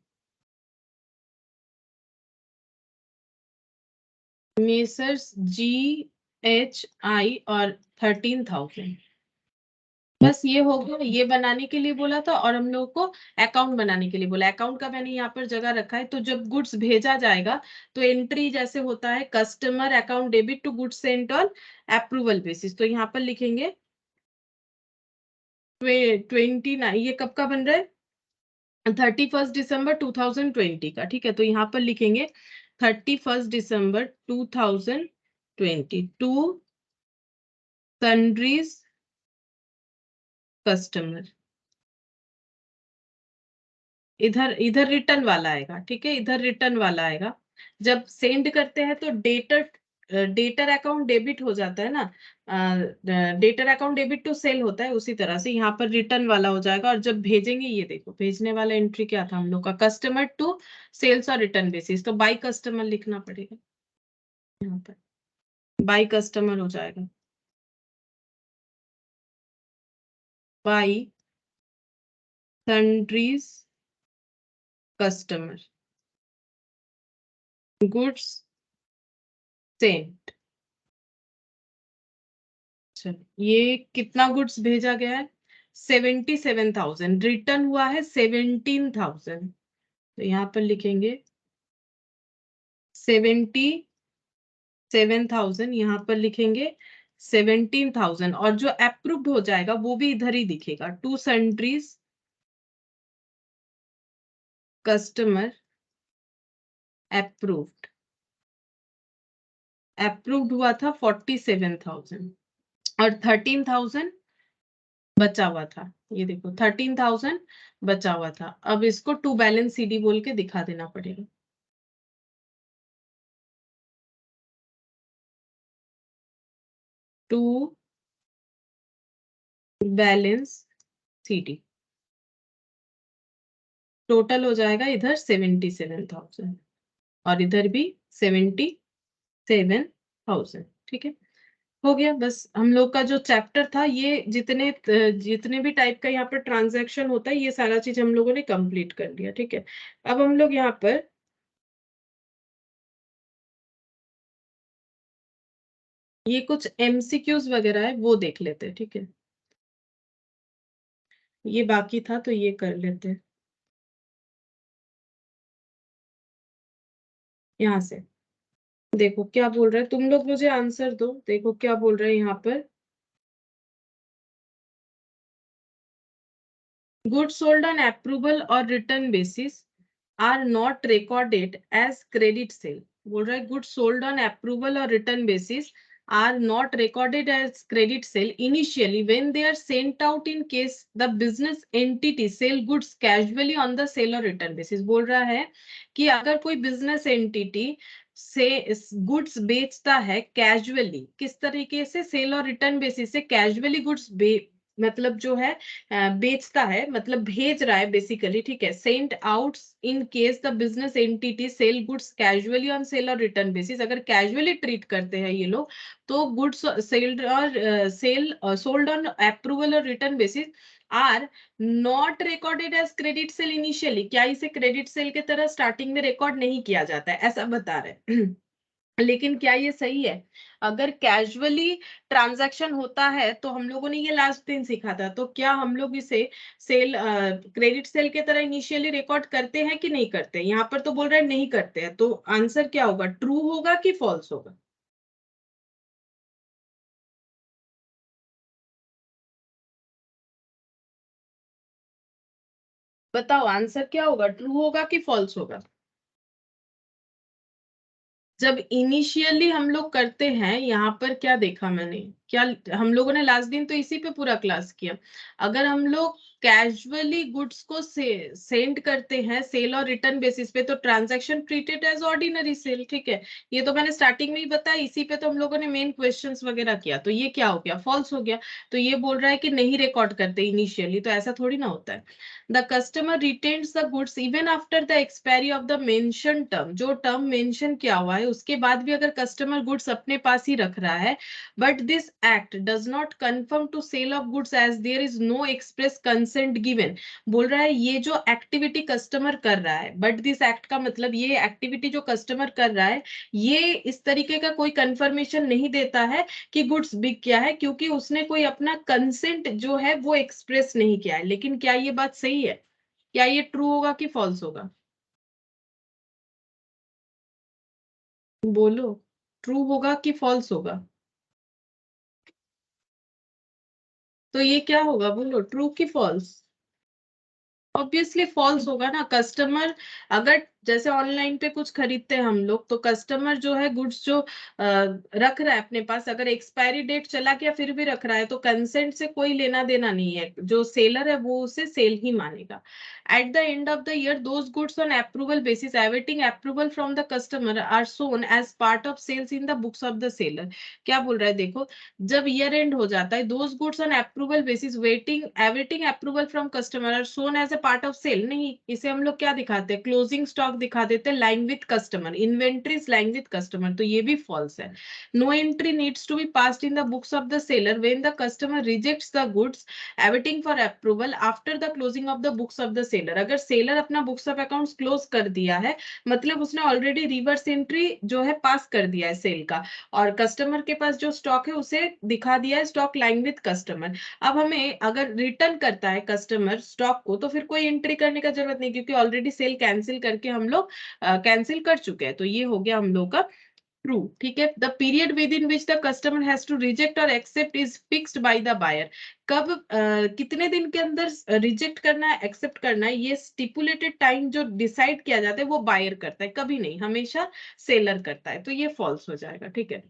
मेसर्स GHI और 13,000। बस ये हो गया, ये बनाने के लिए बोला था, और हम लोग को अकाउंट बनाने के लिए बोला, अकाउंट का मैंने यहाँ पर जगह रखा है, तो जब गुड्स भेजा जाएगा तो एंट्री जैसे होता है customer account debit to goods sent on approval basis, तो यहाँ पर लिखेंगे 29, ये कब का बन रहा है 31 दिसंबर 2020 का, ठीक है, तो यहाँ पर लिखेंगे 31 दिसंबर 2020 टू सन्ड्रीज कस्टमर, इधर इधर रिटर्न वाला आएगा, ठीक है, इधर रिटर्न वाला आएगा। जब सेंड करते हैं तो डेटर डेटर अकाउंट डेबिट हो जाता है ना, debtor account debit to sale होता है, उसी तरह से यहाँ पर रिटर्न वाला हो जाएगा। और जब भेजेंगे, ये देखो भेजने वाला एंट्री क्या था हम लोग का, कस्टमर टू सेल्स और रिटर्न बेसिस, तो बाय कस्टमर लिखना पड़ेगा यहाँ पर, बाय कस्टमर हो जाएगा, by sundries customer goods sent. चलो ये कितना गुड्स भेजा गया है, 77,000, रिटर्न हुआ है 17,000, तो यहाँ पर लिखेंगे 77,000, यहाँ पर लिखेंगे 17,000, और जो अप्रूव्ड हो जाएगा वो भी इधर ही दिखेगा, to sundries customer approved, approved हुआ था 47,000, और 13,000 बचा हुआ था, ये देखो 13,000 बचा हुआ था। अब इसको टू बैलेंस सीडी बोल के दिखा देना पड़ेगा, टू बैलेंस सीडी, टोटल हो जाएगा इधर 77,000 और इधर भी 77,000। ठीक है, हो गया। बस हम लोग का जो चैप्टर था, ये जितने जितने भी टाइप का यहाँ पर ट्रांजैक्शन होता है, ये सारा चीज हम लोगों ने कंप्लीट कर लिया। ठीक है, अब हम लोग यहाँ पर ये कुछ एमसीक्यूज वगैरह है वो देख लेते हैं। ठीक है, ये बाकी था तो ये कर लेते हैं यहाँ से। देखो क्या बोल रहे हैं, तुम लोग मुझे आंसर दो, देखो क्या बोल रहे हैं यहाँ पर, goods sold on approval or return basis are not recorded as credit sale। बोल रहा है goods sold on approval or return basis are not recorded as credit sale initially when they are sent out in case the business entity sell goods casually on the sale or return basis। बोल रहा है कि अगर कोई बिजनेस एंटिटी से गुड्स बेचता है कैजुअली, किस तरीके से, सेल और रिटर्न बेसिस से कैजुअली गुड्स मतलब जो है बेचता है, मतलब भेज रहा है बेसिकली। ठीक है, sent out in case the business entity sell goods casually on sale और रिटर्न बेसिस, अगर कैजुअली ट्रीट करते हैं ये लोग तो गुड्स सेल्ड और सेल सोल्ड ऑन अप्रूवल और return basis are not recorded as credit sale initially. क्या इसे क्रेडिट सेल के तरह स्टार्टिंग में रिकॉर्ड नहीं किया जाता है, ऐसा बता रहे हैं। लेकिन क्या ये सही है? अगर कैजुअली ट्रांजैक्शन होता है तो हम लोगों ने ये लास्ट दिन सीखा था, तो क्या हम लोग इसे सेल क्रेडिट सेल के तरह इनिशियली रिकॉर्ड करते हैं कि नहीं करते? यहाँ पर तो बोल रहे हैं नहीं करते हैं, तो आंसर क्या होगा, ट्रू होगा कि फॉल्स होगा? बताओ आंसर क्या होगा, ट्रू होगा कि फॉल्स होगा? जब इनिशियली हम लोग करते हैं, यहाँ पर क्या देखा मैंने, क्या हम लोगों ने लास्ट दिन तो इसी पे पूरा क्लास किया, अगर हम लोग कैजुअली गुड्स को सेंड करते हैं सेल और रिटर्न बेसिस पे तो transaction treated as ordinary sale. ठीक है, ये तो मैंने स्टार्टिंग में ही बताया, इसी पे तो हम लोगों ने मेन क्वेश्चंस वगैरह किया, तो ये क्या हो गया, फॉल्स हो गया। तो ये बोल रहा है कि नहीं रिकॉर्ड करते इनिशियली, तो ऐसा थोड़ी ना होता है। The customer retains the goods even after the expiry of the mention term, जो टर्म मेंशन किया हुआ है उसके बाद भी अगर कस्टमर गुड्स अपने पास ही रख रहा है, but this act does not confirm to sale of goods as there is no express consent given. बोल रहा है ये जो एक्टिविटी कस्टमर कर रहा है, बट दिस एक्ट का मतलब ये एक्टिविटी जो कस्टमर कर रहा है ये इस तरीके का कोई कंफर्मेशन नहीं देता है कि गुड्स बिक गया है, क्योंकि उसने कोई अपना कंसेंट जो है वो एक्सप्रेस नहीं किया है। लेकिन क्या ये बात सही है? क्या ये ट्रू होगा कि फॉल्स होगा? बोलो, ट्रू होगा कि फॉल्स होगा? तो ये क्या होगा, बोलो, ट्रू कि फॉल्स? ऑब्वियसली फॉल्स होगा ना। कस्टमर अगर जैसे ऑनलाइन पे कुछ खरीदते हैं हम लोग, तो कस्टमर जो है गुड्स जो रख रहा है अपने पास, अगर एक्सपायरी डेट चला गया फिर भी रख रहा है, तो कंसेंट से कोई लेना देना नहीं है, जो सेलर है वो उसे सेल ही मानेगा। At the end of the year those goods on approval basis awaiting approval from the customer are shown as part of sales in the books of the seller. क्या बोल रहा है देखो, जब ईयर एंड हो जाता है, those goods on approval basis awaiting approval from customer are shown as a part of sale. नहीं, इसे हम लोग क्या दिखाते हैं, क्लोजिंग स्टॉक दिखा देते हैं, lying with customer, inventories lying with customer, तो ये भी फॉल्स है। No entry needs to be passed in the books of the seller when the customer rejects the goods awaiting for approval after the closing of the books of the seller. अगर सेलर अपना बुक्स ऑफ अकाउंट्स क्लोज कर दिया है, मतलब उसने ऑलरेडी रिवर्स एंट्री जो है पास कर दिया है सेल का, और कस्टमर के पास जो स्टॉक है उसे दिखा दिया है स्टॉक लाइंग विद कस्टमर। अब हमें अगर रिटर्न करता है कस्टमर स्टॉक को, तो फिर कोई एंट्री करने का जरूरत नहीं, क्योंकि ऑलरेडी सेल कैंसिल करके हम लोग कैंसिल कर चुके हैं, तो ये हो गया हम लोग का ट्रू। ठीक है, the period within which the customer has to reject or accept is fixed by the buyer. कब कितने दिन के अंदर रिजेक्ट करना है एक्सेप्ट करना है, ये स्टिपुलेटेड टाइम जो डिसाइड किया जाता है वो बायर करता है, कभी नहीं, हमेशा सेलर करता है, तो ये फॉल्स हो जाएगा। ठीक है,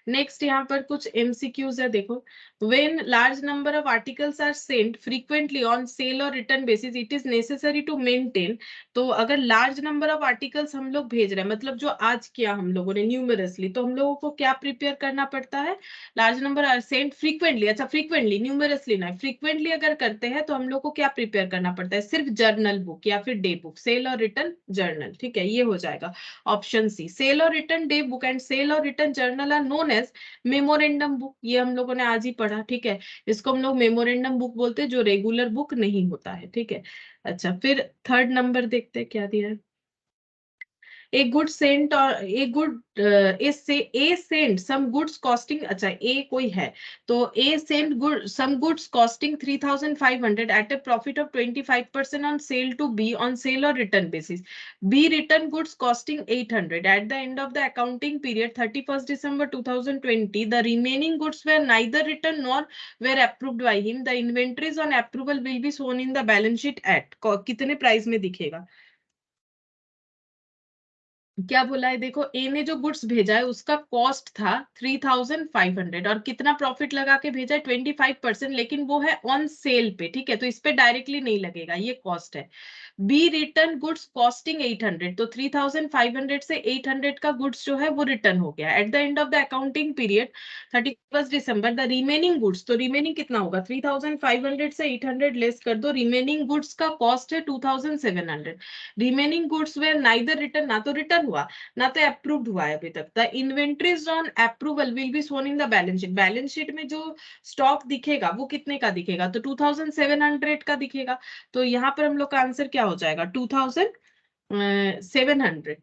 नेक्स्ट यहाँ पर कुछ एमसीक्यूज है, देखो। When large number of articles are sent frequently on sale और return basis it is necessary to maintain. तो अगर लार्ज नंबर ऑफ आर्टिकल्स हम लोग भेज रहे हैं, मतलब जो आज किया हम लोगों ने न्यूमरसली, तो हम लोगों को क्या प्रिपेयर करना पड़ता है, large number are sent frequently, अच्छा फ्रीक्वेंटली, न्यूमरसली ना, फ्रीक्वेंटली अगर करते हैं तो हम लोग को क्या प्रिपेयर करना पड़ता है, सिर्फ जर्नल बुक या फिर डे बुक, सेल और रिटर्न जर्नल। ठीक है, ये हो जाएगा ऑप्शन सी। सेल और return day book and sale और return journal are known as memorandum book, ये हम लोगों ने आज ही पढ़ा। ठीक है, इसको हम लोग मेमोरेंडम बुक बोलते हैं, जो रेगुलर बुक नहीं होता है। ठीक है, अच्छा फिर थर्ड नंबर देखते हैं क्या दिया है। ए good sent or A good A sent some goods costing, अच्छा ए कोई है, तो A sent good some goods costing 3500 at a profit of 25% on sale to be on sale और return basis. B return goods costing 800 at the end of the accounting period 31st December 2020 the remaining goods were neither return nor were approved by him, the inventories on approval will be shown in the balance sheet at, कितने प्राइस में दिखेगा। क्या बोला है देखो, ए ने जो गुड्स भेजा है उसका कॉस्ट था 3500 और कितना प्रॉफिट लगा के भेजा है 25%, लेकिन वो है ऑन सेल पे। ठीक है, तो इस पे डायरेक्टली नहीं लगेगा, ये कॉस्ट है। बी रिटर्न गुड्स कॉस्टिंग 800, तो 3500 से 800 का गुड्स जो है वो रिटर्न हो गया eight the end of the accounting period 31st December। The remaining goods, तो रिमेनिंग कितना होगा, 3500 से 800 लेस कर दो, रिमेनिंग गुड्स का कॉस्ट है 2700। Remaining goods were neither return, ना तो रिटर्न हुआ ना तो अप्रूव्ड हुआ है अभी तक। The inventories on approval will be shown in the balance sheet, balance sheet में जो स्टॉक दिखेगा वो कितने का दिखेगा, तो 2700 का दिखेगा। तो यहाँ पर हम लोग का आंसर क्या हो जाएगा, 2700।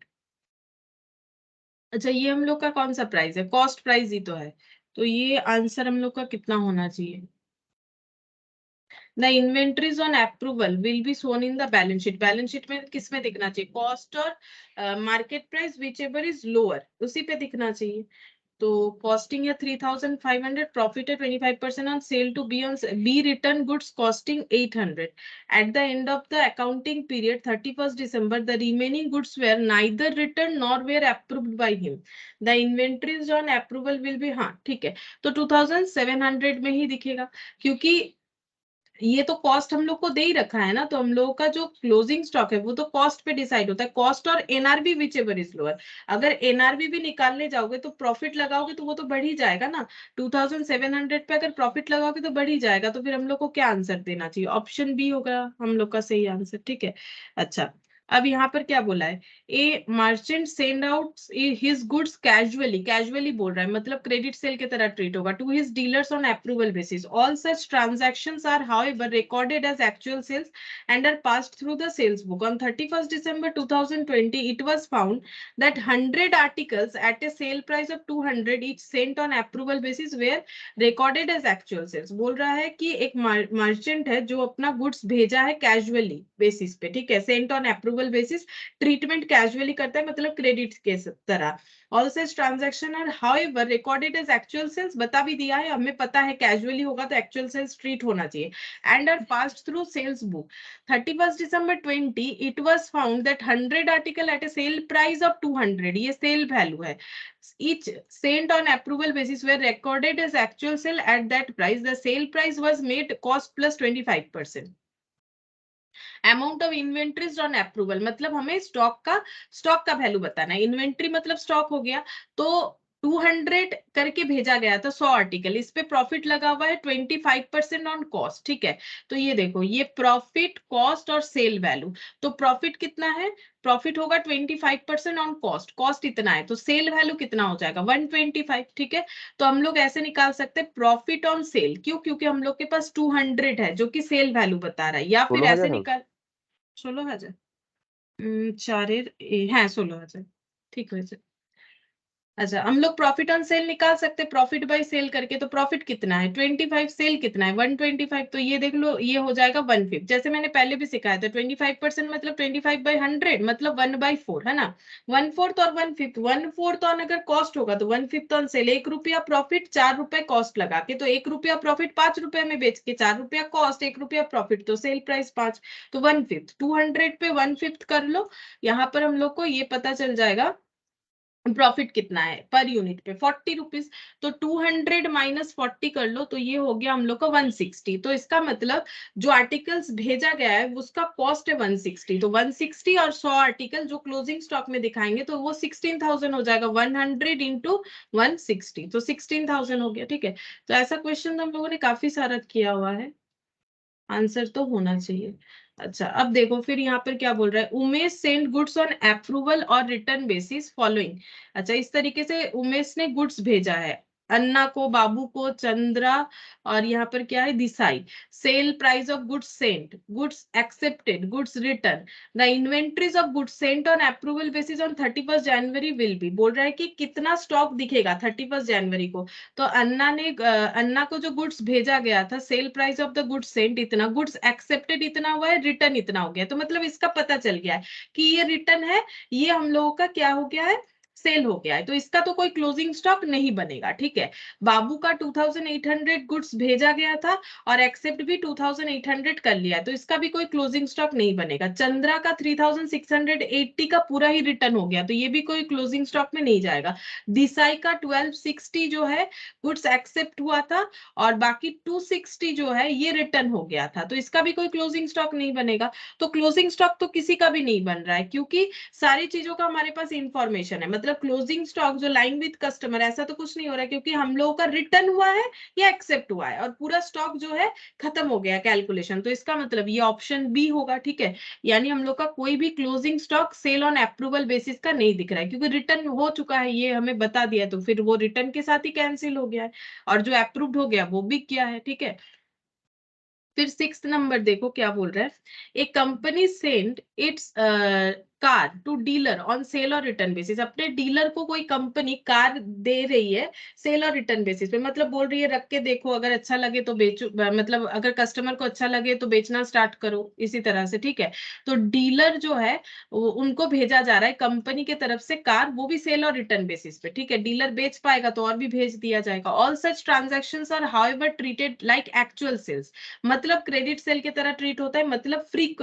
अच्छा, ये हम लोग का कौन सा प्राइस है, कॉस्ट प्राइस ही तो है, तो ये आंसर हम लोग का कितना होना चाहिए। The inventories on approval will be shown in the balance sheet, balance sheet में किस में दिखना चाहिए, कॉस्ट और market price which ever is lower, उसी पे दिखना चाहिए। तो कॉस्टिंग है 3500, प्रॉफिट है 25% on sale to be on B return goods costing 800 at the end of the accounting period 31st December the remaining goods were neither return nor were approved by him, the inventories on approval will be, हाँ ठीक है, तो 2700 में ही दिखेगा, क्योंकि ये तो कॉस्ट हम लोग को दे ही रखा है ना, तो हम लोगों का जो क्लोजिंग स्टॉक है वो तो कॉस्ट पे डिसाइड होता है, कॉस्ट और NRB which ever is lower. अगर एनआरबी भी निकालने जाओगे तो प्रॉफिट लगाओगे तो वो तो बढ़ ही जाएगा ना, 2700 पे अगर प्रॉफिट लगाओगे तो बढ़ ही जाएगा, तो फिर हम लोग को क्या आंसर देना चाहिए, ऑप्शन बी होगा हम लोग का सही आंसर। ठीक है, अच्छा अब यहाँ पर क्या बोला है, ए merchant send out his goods casually, casually बोल रहा है मतलब क्रेडिट सेल की तरह ट्रीट होगा, to his dealers on approval basis. All such transactions are however recorded as actual sales and are passed through the sales book. On 31st December 2020 it was found that 100 articles at a sale price of 200 each sent on approval basis were recorded as actual sales। बोल रहा है कि एक मर्चेंट है जो अपना गुड्स भेजा है कैजुअली बेसिस पे, ठीक है, sent on approval approval basis treatment casually करता है, मतलब क्रेडिट के तरह। All such transaction are however recorded as actual sales, बता भी दिया है, हमें पता है कैजुअली होगा तो एक्चुअल सेल्स ट्रीट होना चाहिए, and are passed through sales book. 31st December 20 it was found that 100 article at a sale price of 200, ये सेल वैल्यू है, each sent on approval basis were recorded as actual sale at that price. The sale price was made cost plus 25%. Amount of inventories on approval, मतलब हमें स्टॉक का वैल्यू बताना है। इन्वेंट्री मतलब स्टॉक हो गया, तो 200 करके भेजा गया था 100 आर्टिकल, इस पे प्रॉफिट लगा हुआ है 25% ऑन कॉस्ट, ठीक है। तो ये देखो, ये प्रॉफिट, कॉस्ट और सेल वैल्यू, तो प्रॉफिट कितना है, प्रॉफिट होगा 25% ऑन कॉस्ट, कॉस्ट इतना है, तो सेल वैल्यू कितना हो जाएगा 125, ठीक है। तो हम लोग ऐसे निकाल सकते हैं प्रॉफिट ऑन सेल, क्यों, क्योंकि हम लोग के पास 200 है जो कि सेल वैल्यू बता रहा है, या फिर ऐसे 16,000 निकाल 16,000, 16,000, ठीक है। अच्छा, हम लोग प्रॉफिट ऑन सेल निकाल सकते हैं, प्रॉफिट बाय सेल करके, तो प्रॉफिट कितना है 25, सेल कितना है 125, तो ये देख लो, ये हो जाएगा 1/5, जैसे मैंने पहले भी सिखाया था 25% मतलब 25/100 मतलब 1/4 है ना, 1/4 और 1/5, 1/4 ऑन अगर कॉस्ट होगा तो 1/5 ऑन सेल, 1 रुपया प्रॉफिट 4 रुपए कॉस्ट लगा के, तो 1 रुपया प्रॉफिट 5 रुपए में बेच के 4 रुपया कॉस्ट 1 रुपया प्रॉफिट, तो सेल प्राइस 5, तो 1/5, 200 पे 1/5 कर लो, यहाँ पर हम लोग को ये पता चल जाएगा प्रॉफिट कितना है पर यूनिट पे 40 रुपीज, तो 200 माइनस 40 कर लो, तो ये हो गया हम लोग का 160, तो इसका मतलब जो आर्टिकल्स भेजा गया है उसका कॉस्ट है 160, तो 160 और 100 आर्टिकल जो क्लोजिंग स्टॉक में दिखाएंगे तो वो 16,000 हो जाएगा, 100 इंटू 160, तो 16,000 हो गया, ठीक है। तो ऐसा क्वेश्चन हम लोगों ने काफी सारा किया हुआ है, आंसर तो होना चाहिए। अच्छा, अब देखो फिर यहाँ पर क्या बोल रहा है, Umesh send goods on approval और रिटर्न बेसिस फॉलोइंग। अच्छा, इस तरीके से उमेश ने गुड्स भेजा है, अन्ना को, बाबू को, चंद्रा, और यहाँ पर क्या है दिसाई। Sale price of goods sent, goods accepted, goods return, the inventories of goods sent on approval basis on 31st January will be, बोल रहा है कि कितना स्टॉक दिखेगा 31st जनवरी को। तो अन्ना को जो गुड्स भेजा गया था, cell price of the goods Saint इतना, गुड्स एक्सेप्टेड इतना हुआ है, रिटर्न इतना हो गया, तो मतलब इसका पता चल गया है कि ये रिटर्न है, ये हम लोगों का क्या हो गया है, सेल हो गया है, तो इसका तो कोई क्लोजिंग स्टॉक नहीं बनेगा, ठीक है। बाबू का 2800 गुड्स भेजा गया था और एक्सेप्ट भी 2800 कर लिया, तो इसका भी कोई क्लोजिंग स्टॉक नहीं बनेगा। चंद्रा का 3680 का पूरा ही रिटर्न हो गया, तो ये भी कोई क्लोजिंग स्टॉक में नहीं जाएगा। दिसाई का 1260 जो है गुड्स एक्सेप्ट हुआ था और बाकी 260 जो है ये रिटर्न हो गया था, तो इसका भी कोई क्लोजिंग स्टॉक नहीं बनेगा। तो क्लोजिंग स्टॉक तो किसी का भी नहीं बन रहा है, क्योंकि सारी चीजों का हमारे पास इंफॉर्मेशन है, मतलब क्लोजिंग स्टॉक जो लाइन विद कस्टमर ऐसा तो कुछ नहीं हो रहा है, क्योंकि हम लोगों का रिटर्न हुआ है या एक्सेप्ट हुआ है और पूरा स्टॉक जो है खत्म हो गया कैलकुलेशन, तो इसका मतलब ये ऑप्शन बी होगा, ठीक है। यानी हम लोग का कोई भी closing stock sale on approval basis का नहीं दिख रहा है, क्योंकि रिटर्न हो चुका है, ये हमें बता दिया, तो फिर वो रिटर्न के साथ ही कैंसिल हो गया है, और जो अप्रूव्ड हो गया वो भी किया है, ठीक है। फिर 6th नंबर देखो क्या बोल रहा है, a company send its car to dealer on sale और रिटर्न बेसिस, अपने डीलर को कोई कंपनी कार दे रही है सेल और रिटर्न बेसिस पे, मतलब बोल रही है रख के देखो, अगर अच्छा लगे तो बेचो, मतलब अगर कस्टमर को अच्छा लगे तो बेचना स्टार्ट करो, इसी तरह से, ठीक है। तो डीलर जो है उनको भेजा जा रहा है कंपनी के तरफ से कार, वो भी सेल और रिटर्न बेसिस पे, ठीक है। डीलर बेच पाएगा तो और भी भेज दिया जाएगा। All such transactions are however treated like actual sales, मतलब क्रेडिट सेल की तरह ट्रीट होता है, मतलब फ्री,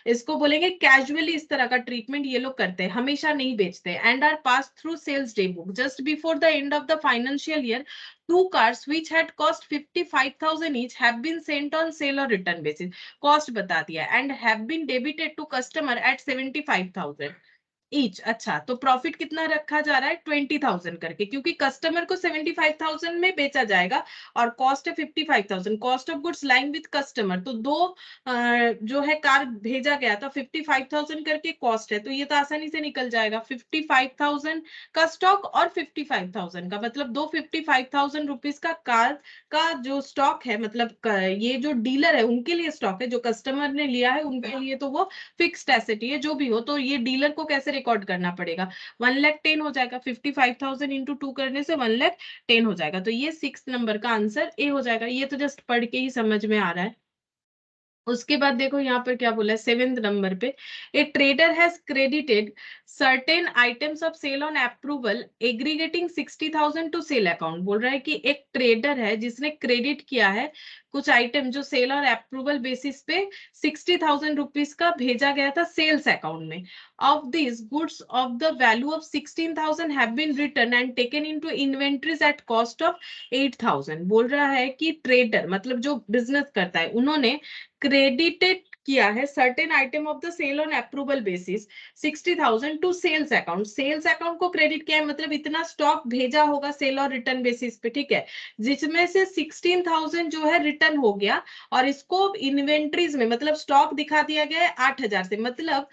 इसको बोलेंगे कैजुअली, इस तरह का ट्रीटमेंट ये लोग करते हैं, हमेशा नहीं बेचते। And are pass through sales day book just before the end of the financial year, 2 cars which had cost 55,000 each have been sent on sale or return basis, cost बता दिया, and have been debited to customer at 75,000 each. अच्छा, तो प्रॉफिट कितना रखा जा रहा है 20,000 करके, क्योंकि कस्टमर को 75,000 में बेचा जाएगा और कॉस्ट है 55,000, cost of goods lying with customer, तो दो जो है कार भेजा गया था 55,000 करके कॉस्ट है, तो ये तो आसानी से निकल जाएगा, 55,000 का स्टॉक और 55,000 का, मतलब दो 55,000 रुपीज का कार का जो स्टॉक है, मतलब ये जो डीलर है उनके लिए स्टॉक है, जो कस्टमर ने लिया है उनके लिए तो वो फिक्स्ड एसेट है, जो भी हो, तो ये डीलर को कैसे रिकॉर्ड करना पड़ेगा, 1,10,000 हो जाएगा, 55,000 इंटू 2 करने से 1,10,000 हो जाएगा, तो ये 6 नंबर का आंसर ए हो जाएगा। ये तो जस्ट पढ़ के ही समझ में आ रहा है, उसके बाद देखो यहाँ पर क्या बोला है 7th नंबर पे, a trader has credited certain items of sale on approval aggregating 60,000 to sale account. बोल रहा है कि एक ट्रेडर है जिसने क्रेडिट किया है कुछ आइटम जो सेल और अप्रूवल बेसिस पे 60,000 रुपीज का भेजा गया था सेल्स अकाउंट में। Of this goods of the value of 16,000 have been return and taken into inventories at cost of 8,000। बोल रहा है कि ट्रेडर मतलब जो बिजनेस करता है उन्होंने क्रेडिटेड किया है certain item of the sale on approval basis 60,000 to sales account. Sales account को क्रेडिट किया है मतलब इतना स्टॉक भेजा होगा सेल और रिटर्न बेसिस पे, ठीक है, जिसमें से 16,000 जो है रिटर्न हो गया और इसको इन्वेंट्रीज में मतलब स्टॉक दिखा दिया गया है 8,000 से, मतलब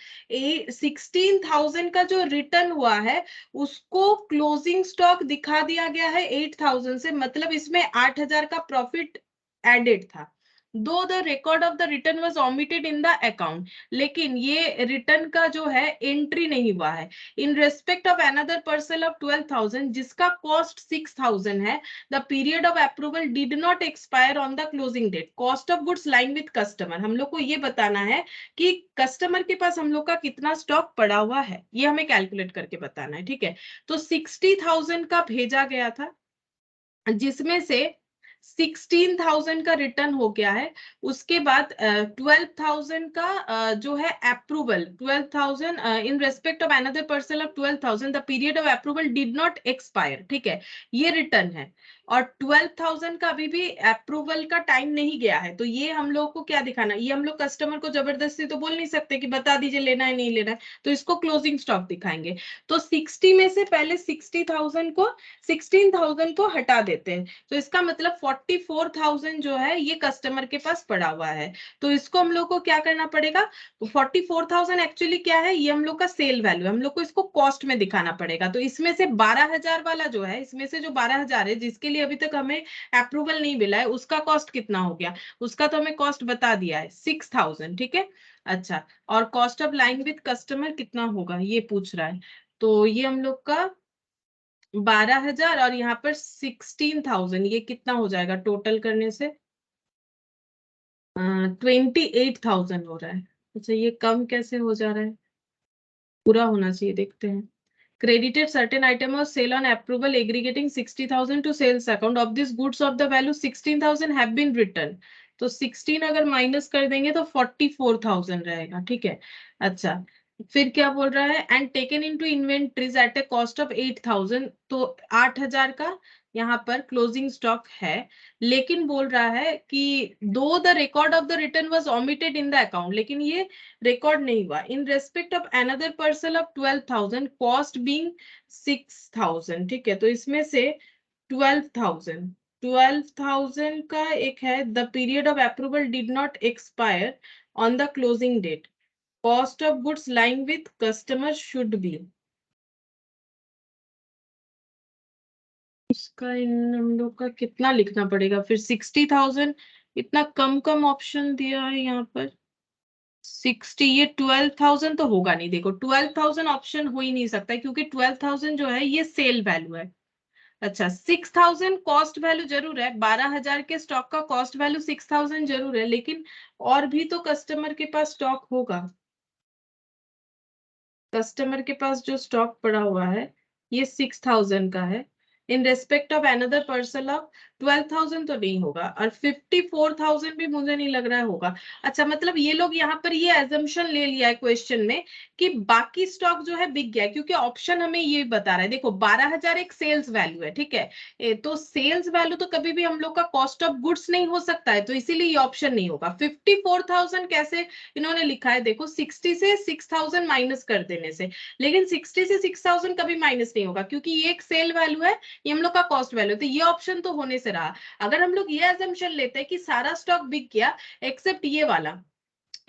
16,000 का जो रिटर्न हुआ है उसको क्लोजिंग स्टॉक दिखा दिया गया है 8,000 से, मतलब इसमें 8,000 का प्रॉफिट एडेड था। दो the record of the return was omitted in the account, लेकिन ये रिटर्न का जो है एंट्री नहीं हुआ है। In respect of another parcel of 12,000 जिसका कॉस्ट 6,000 है, the period of approval did not expire on the closing date. Cost of goods lying with customer, हम लोग को ये बताना है कि कस्टमर के पास हम लोग का कितना स्टॉक पड़ा हुआ है, ये हमें कैलकुलेट करके बताना है, ठीक है। तो 60,000 का भेजा गया था जिसमें से 16,000 का रिटर्न हो गया है। उसके बाद 12,000 का जो है approval 12,000 in respect of another person of 12,000 the period of approval did not expire, ठीक है, ये रिटर्न है। और 12,000 का अभी भी अप्रूवल का टाइम नहीं गया है, तो ये हम लोग को क्या दिखाना, ये हम लोग कस्टमर को जबरदस्ती तो बोल नहीं सकते कि बता दीजिए लेना है नहीं लेना है, तो इसको क्लोजिंग स्टॉक दिखाएंगे। तो 60 में से पहले 16,000 को हटा देते हैं, तो इसका मतलब 44,000 जो है ये कस्टमर के पास पड़ा हुआ है। तो इसको हम लोग को क्या करना पड़ेगा, तो 44,000 एक्चुअली क्या है, ये हम लोग का सेल वैल्यू है, हम लोग को इसको कॉस्ट में दिखाना पड़ेगा। तो इसमें से 12,000 वाला जो है, इसमें से जो 12,000 है जिसके लिए अभी तक हमें अप्रूवल नहीं मिला है उसका कॉस्ट कितना हो गया, उसका तो हमें कॉस्ट बता दिया है 6,000, ठीक है। अच्छा, और cost of line with customer कितना होगा ये पूछ रहा है, तो ये हम लोग का 12,000 और यहाँ पर 16,000, ये कितना हो जाएगा टोटल करने से 28,000 हो रहा है। अच्छा, ये कम कैसे हो जा रहा है, पूरा होना चाहिए, देखते हैं। Credited certain item of sale on approval aggregating 60,000 to sales account of this goods of the value 16,000 have been written। तो 16 अगर माइनस कर देंगे तो 44,000 रहेगा, ठीक है। अच्छा, फिर क्या बोल रहा है, and taken into inventories at a cost of 8,000, तो 8,000 का यहाँ पर क्लोजिंग स्टॉक है, लेकिन बोल रहा है कि दो the record of the return was omitted in the account, लेकिन ये रिकॉर्ड नहीं हुआ। इन respect of another person of 12,000 cost being 6,000, ठीक है। तो इसमें से 12,000 का एक है the period of approval did not expire on the closing date, cost of goods lying with customer should be, इसका इन हम लोग का कितना लिखना पड़ेगा फिर 60,000, इतना कम कम ऑप्शन दिया है यहाँ पर 60, ये 12,000 तो होगा नहीं, देखो 12,000 ऑप्शन हो ही नहीं सकता क्योंकि 12,000 जो है ये सेल वैल्यू है। अच्छा, 6,000 कॉस्ट वैल्यू जरूर है, 12,000 के स्टॉक का कॉस्ट वैल्यू 6,000 जरूर है, लेकिन और भी तो कस्टमर के पास स्टॉक होगा। कस्टमर के पास जो स्टॉक पड़ा हुआ है ये 6,000 का है, in respect of another person of 12,000 तो नहीं होगा, और 54,000 भी मुझे नहीं लग रहा है होगा। अच्छा, मतलब ये लोग यहाँ पर ये एजम्पशन ले लिया है क्वेश्चन में कि बाकी स्टॉक जो है बिक गया, क्योंकि ऑप्शन हमें ये बता रहा है, देखो 12,000 एक सेल्स वैल्यू है, ठीक है, तो सेल्स वैल्यू तो कभी भी हम लोग का कॉस्ट ऑफ गुड्स नहीं हो सकता है, तो इसीलिए ये ऑप्शन नहीं होगा। 54,000 कैसे इन्होंने लिखा है, देखो 60 से 6,000 माइनस कर देने से, लेकिन 60 से 6,000 कभी माइनस नहीं होगा क्योंकि ये एक सेल वैल्यू है, ये हम लोग का कॉस्ट वैल्यू, तो ये ऑप्शन तो होने से रहा। अगर हम लोग ये अजम्पशन लेते हैं कि सारा स्टॉक बिक गया एक्सेप्ट ये वाला,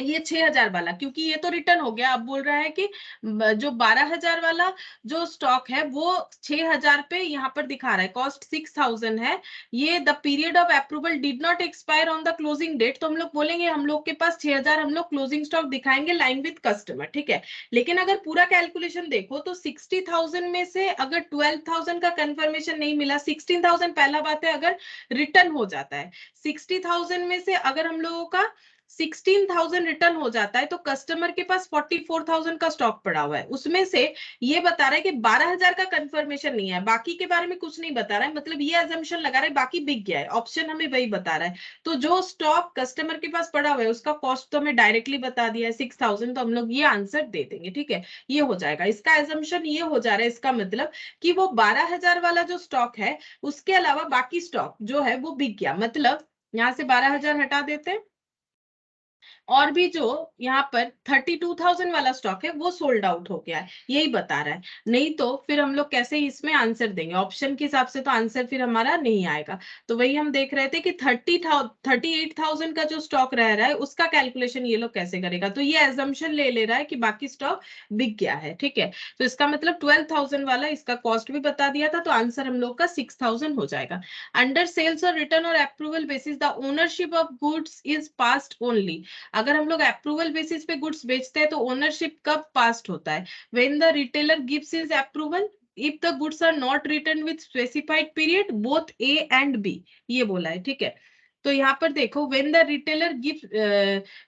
ये 6,000 वाला, क्योंकि ये तो रिटर्न हो गया, अब बोल रहा है कि जो 12,000 वाला जो स्टॉक है वो 6,000 पे यहाँ पर दिखा रहा है, कॉस्ट 6,000 है, ये the period of approval did not expire on the closing date, तो हम लोग बोलेंगे हम लोग के पास 6,000 हम लोग क्लोजिंग स्टॉक दिखाएंगे लाइन विद कस्टमर, ठीक है। लेकिन अगर पूरा कैलकुलेशन देखो तो 60,000 में से अगर 12,000 का कंफर्मेशन नहीं मिला, 16,000 पहला बात है अगर रिटर्न हो जाता है, 60,000 में से अगर हम लोगों का 16,000 रिटर्न हो जाता है तो कस्टमर के पास 44,000 का स्टॉक पड़ा हुआ है, उसमें से ये बता रहा है कि 12,000 का कंफर्मेशन नहीं है, बाकी के बारे में कुछ नहीं बता रहा है, मतलब ये अजम्पशन लगा रहा है बाकी बिक गया है, ऑप्शन हमें वही बता रहा है। तो जो स्टॉक कस्टमर के पास पड़ा हुआ है उसका कॉस्ट तो हमें डायरेक्टली बता दिया है 6,000, तो हम लोग ये आंसर दे देंगे। ठीक है, ये हो जाएगा, इसका एजम्पशन ये हो जा रहा है, इसका मतलब कि वो 12,000 वाला जो स्टॉक है उसके अलावा बाकी स्टॉक जो है वो बिक गया, मतलब यहां से 12,000 हटा देते हैं और भी जो यहाँ पर 32,000 वाला स्टॉक है वो सोल्ड आउट हो गया है, यही बता रहा है। नहीं तो फिर हम लोग कैसे इसमें आंसर देंगे, ऑप्शन के हिसाब से तो आंसर फिर हमारा नहीं आएगा। तो वही हम देख रहे थे कि 38,000 का जो स्टॉक रह रहा है उसका कैलकुलेशन ये लोग कैसे करेगा, तो ये एजम्पशन ले रहा है कि बाकी स्टॉक बिक गया है। ठीक है, तो इसका मतलब 12,000 वाला इसका कॉस्ट भी बता दिया था, तो आंसर हम लोग का 6,000 हो जाएगा। अंडर सेल्स और रिटर्न और approval basis the ownership of goods is passed only. अगर हम लोग अप्रूवल बेसिस पे गुड्स बेचते हैं तो ओनरशिप कब पास्ट होता है, when the retailer gives his approval, if the goods are not return with specified period both A and B, ये बोला है। ठीक है, तो यहाँ पर देखो when the retailer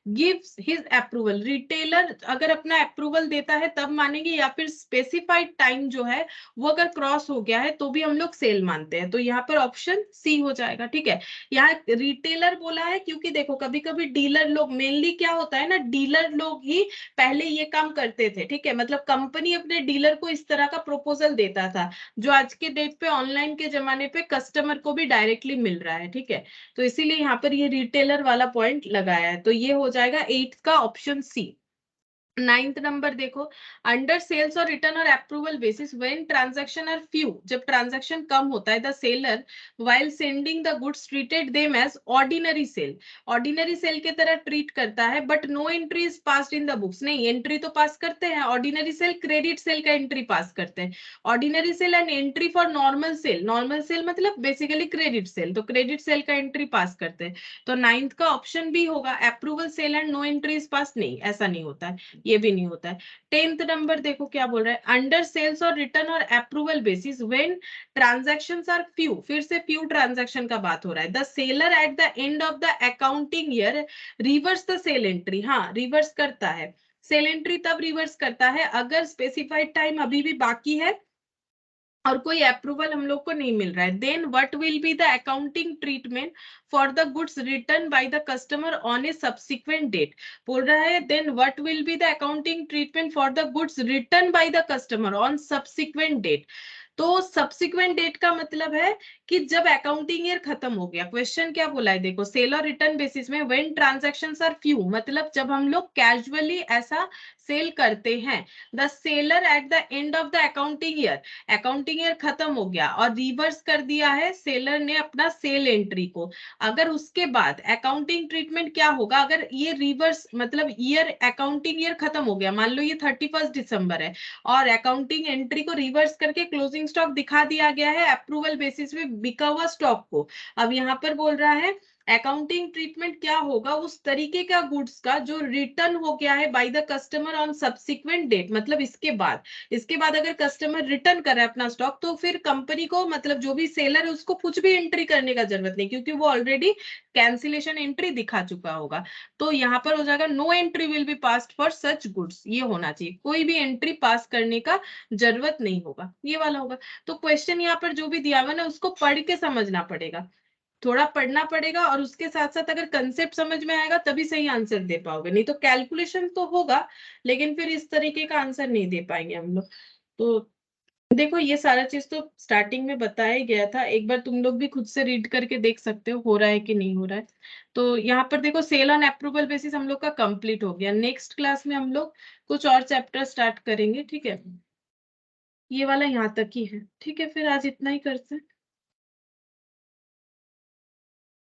gives his approval, retailer अगर अपना अप्रूवल देता है तब मानेंगे, या फिर स्पेसिफाइड टाइम जो है वो अगर क्रॉस हो गया है तो भी हम लोग सेल मानते हैं, तो यहाँ पर ऑप्शन सी हो जाएगा। ठीक है, यहाँ रिटेलर बोला है क्योंकि देखो कभी कभी डीलर लोग, मेनली क्या होता है ना, डीलर लोग ही पहले ये काम करते थे। ठीक है, मतलब कंपनी अपने डीलर को इस तरह का प्रपोजल देता था जो आज के डेट पे ऑनलाइन के जमाने पे कस्टमर को भी डायरेक्टली मिल रहा है। ठीक है, तो इसीलिए यहाँ पर ये रिटेलर वाला पॉइंट लगाया है, तो ये हो जाएगा 8 का ऑप्शन सी। 9th नंबर देखो, अंडर सेल्स और रिटर्न और approval basis when transaction are few, जब ट्रांजैक्शन कम होता है, the seller while sending the goods treated them as ordinary sale, ordinary sale के तरह ट्रीट करता है, but no entry is passed in the books, नहीं एंट्री तो पास करते हैं, ऑर्डिनरी सेल क्रेडिट सेल का एंट्री पास करते हैं, ordinary sale and entry for normal sale, normal sale मतलब बेसिकली क्रेडिट सेल, तो क्रेडिट सेल का एंट्री पास करते हैं, तो 9th का ऑप्शन भी होगा, approval sale and no entry is pass, नहीं ऐसा नहीं होता है, ये भी नहीं होता है। 10th नंबर देखो क्या बोल रहा है, अंडर सेल्स और रिटर्न और approval basis when transactions are few, फिर से फ्यू ट्रांजैक्शन का बात हो रहा है, the seller at the end of the accounting year reverse the sale entry, हाँ रिवर्स करता है, सेल एंट्री तब रिवर्स करता है अगर स्पेसिफाइड टाइम अभी भी बाकी है और कोई अप्रूवल हम लोग को नहीं मिल रहा है, then what will be the accounting treatment for the goods return by the customer on a subsequent date, बोल रहा है then what will be the accounting treatment for the goods return by the customer on subsequent date, तो सब्सिक्वेंट डेट का मतलब है कि जब अकाउंटिंग ईयर खत्म हो गया, क्वेश्चन क्या बोला है देखो, सेल और रिटर्न बेसिस में व्हेन ट्रांजैक्शंस आर फ्यू, मतलब जब हम लोग कैजुअली ऐसा सेल करते हैं, the seller at the end of the accounting year, accounting year खत्म हो गया और रिवर्स कर दिया है सेलर ने अपना सेल एंट्री को, अगर उसके बाद अकाउंटिंग ट्रीटमेंट क्या होगा, अगर ये रिवर्स मतलब ईयर अकाउंटिंग ईयर खत्म हो गया, मान लो ये 31 दिसंबर है और अकाउंटिंग एंट्री को रिवर्स करके क्लोजिंग स्टॉक दिखा दिया गया है अप्रूवल बेसिस पे बिका हुआ स्टॉक को, अब यहाँ पर बोल रहा है अकाउंटिंग ट्रीटमेंट क्या होगा उस तरीके का गुड्स का जो रिटर्न हो गया है by the customer on subsequent date, मतलब इसके बाद अगर कस्टमर रिटर्न कर रहा है अपना स्टॉक तो फिर कंपनी को, मतलब जो भी सेलर है उसको कुछ भी एंट्री करने का जरूरत नहीं, क्योंकि वो ऑलरेडी कैंसिलेशन एंट्री दिखा चुका होगा, तो यहाँ पर हो जाएगा no entry will be passed for such goods, ये होना चाहिए, कोई भी एंट्री पास करने का जरूरत नहीं होगा, ये वाला होगा। तो क्वेश्चन यहाँ पर जो भी दिया हुआ ना उसको पढ़ के समझना पड़ेगा, थोड़ा पढ़ना पड़ेगा और उसके साथ साथ अगर कंसेप्ट समझ में आएगा तभी सही आंसर दे पाओगे, नहीं तो कैलकुलेशन तो होगा लेकिन फिर इस तरीके का आंसर नहीं दे पाएंगे हम लोग। तो देखो ये सारा चीज तो स्टार्टिंग में बताया ही गया था, एक बार तुम लोग भी खुद से रीड करके देख सकते हो रहा है कि नहीं हो रहा है। तो यहाँ पर देखो सेल ऑन अप्रूवल बेसिस हम लोग का कंप्लीट हो गया, नेक्स्ट क्लास में हम लोग कुछ और चैप्टर स्टार्ट करेंगे। ठीक है, ये वाला यहाँ तक ही है। ठीक है, फिर आज इतना ही करते हैं।